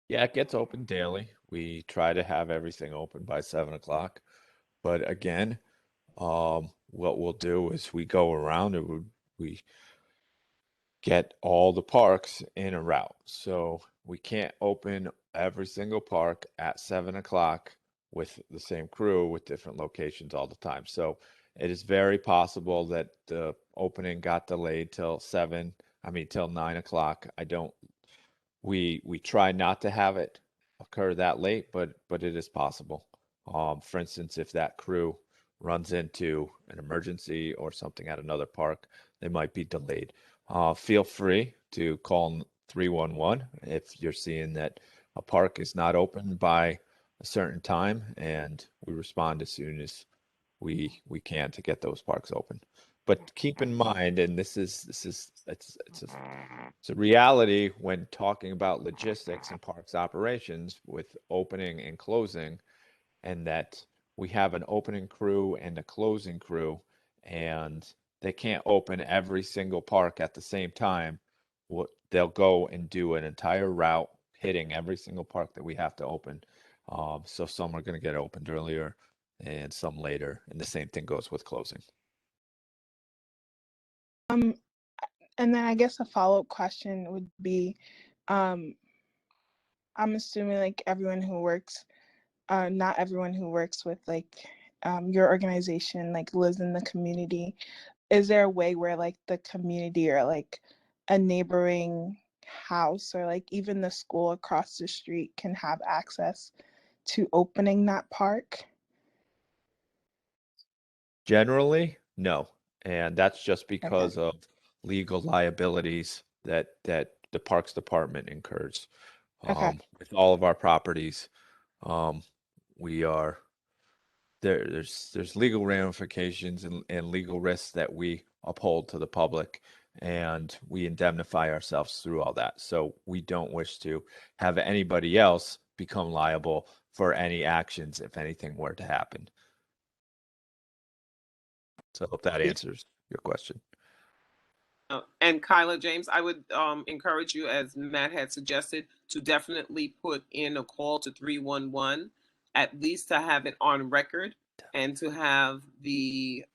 Yeah, it gets open daily. We try to have everything open by 7 o'clock. But again, what we'll do is we go around and we get all the parks in a route. So we can't open every single park at 7 o'clock with the same crew with different locations all the time. So it is very possible that the opening got delayed till 9 o'clock. We try not to have it occur that late, but it is possible. For instance, if that crew runs into an emergency or something at another park, they might be delayed. Feel free to call 311 if you're seeing that a park is not open by a certain time, and we respond as soon as we can to get those parks open. But keep in mind, and it's a reality when talking about logistics and parks operations with opening and closing, and that we have an opening crew and a closing crew, and they can't open every single park at the same time. They'll go and do an entire route hitting every single park that we have to open. So some are going to get opened earlier and some later, and the same thing goes with closing. And then I guess a follow-up question would be, I'm assuming like everyone who works, not everyone who works with like your organization like lives in the community. Is there a way where like the community or like a neighboring house or like even the school across the street can have access to opening that park? Generally, no. And that's just because of legal liabilities that the Parks Department incurs. With all of our properties, we are there's legal ramifications and legal risks that we uphold to the public, and we indemnify ourselves through all that. So we don't wish to have anybody else become liable for any actions if anything were to happen. So I hope that answers your question. And Kyla, James, I would encourage you, as Matt had suggested, to definitely put in a call to 311, at least to have it on record and to have the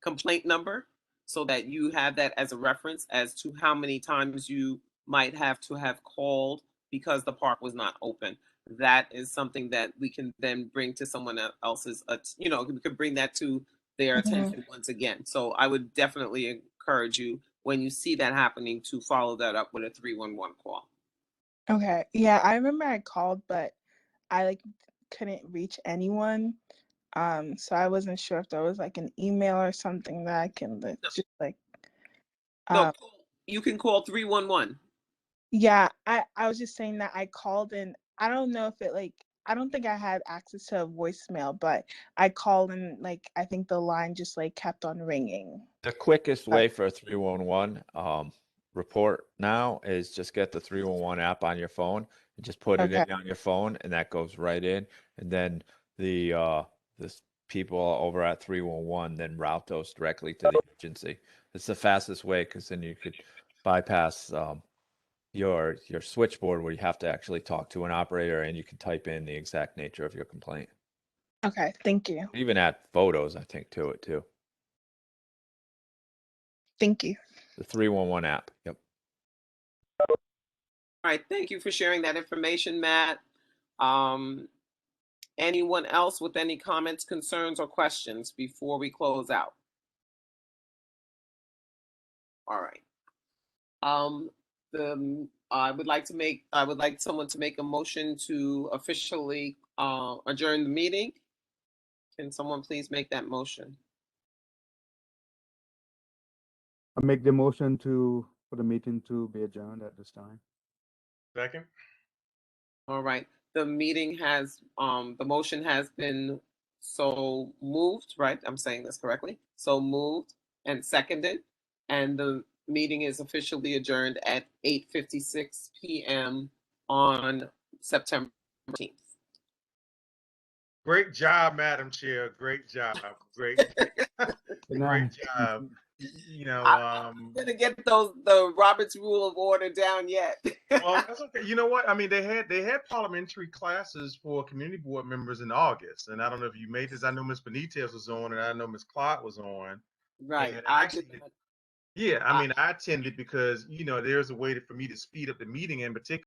complaint number so that you have that as a reference as to how many times you might have to have called because the park was not open. That is something that we can then bring to someone else's, we could bring that to their attention once again. So I would definitely encourage you, when you see that happening, to follow that up with a 311 call. Okay. Yeah, I remember I called, but I like couldn't reach anyone. So I wasn't sure if there was like an email or something that I can just like. No, you can call 311. Yeah, I was just saying that I called and I don't know if it like, I don't think I had access to a voicemail, but I called and like I think the line just like kept on ringing. The quickest way for a 311 report now is just get the 311 app on your phone and just put it in on your phone, and that goes right in. And then the people over at 311 then route those directly to the agency. It's the fastest way, because then you could bypass your switchboard where you have to actually talk to an operator, and you can type in the exact nature of your complaint. Okay, thank you. Even add photos, I think, to it too. Thank you. The 311 app. Yep. All right, thank you for sharing that information, Matt. Anyone else with any comments, concerns, or questions before we close out? All right. I would like someone to make a motion to officially adjourn the meeting. Can someone please make that motion? I make the motion for the meeting to be adjourned at this time. Second. All right. The meeting has the motion has been so moved, right? I'm saying this correctly. So moved and seconded, and the meeting is officially adjourned at 8:56 p.m. on September 14th. Great job, Madam Chair. Great job. Great job. You know, I'm gonna get the Robert's Rule of Order down yet. well, that's okay. You know what? I mean, they had parliamentary classes for community board members in August, and I don't know if you made this. I know Ms. Benitez was on, and I know Ms. Clark was on. Right. And I actually, did not. yeah, I mean, I attended because, you know, there's a way for me to speed up the meeting in particular.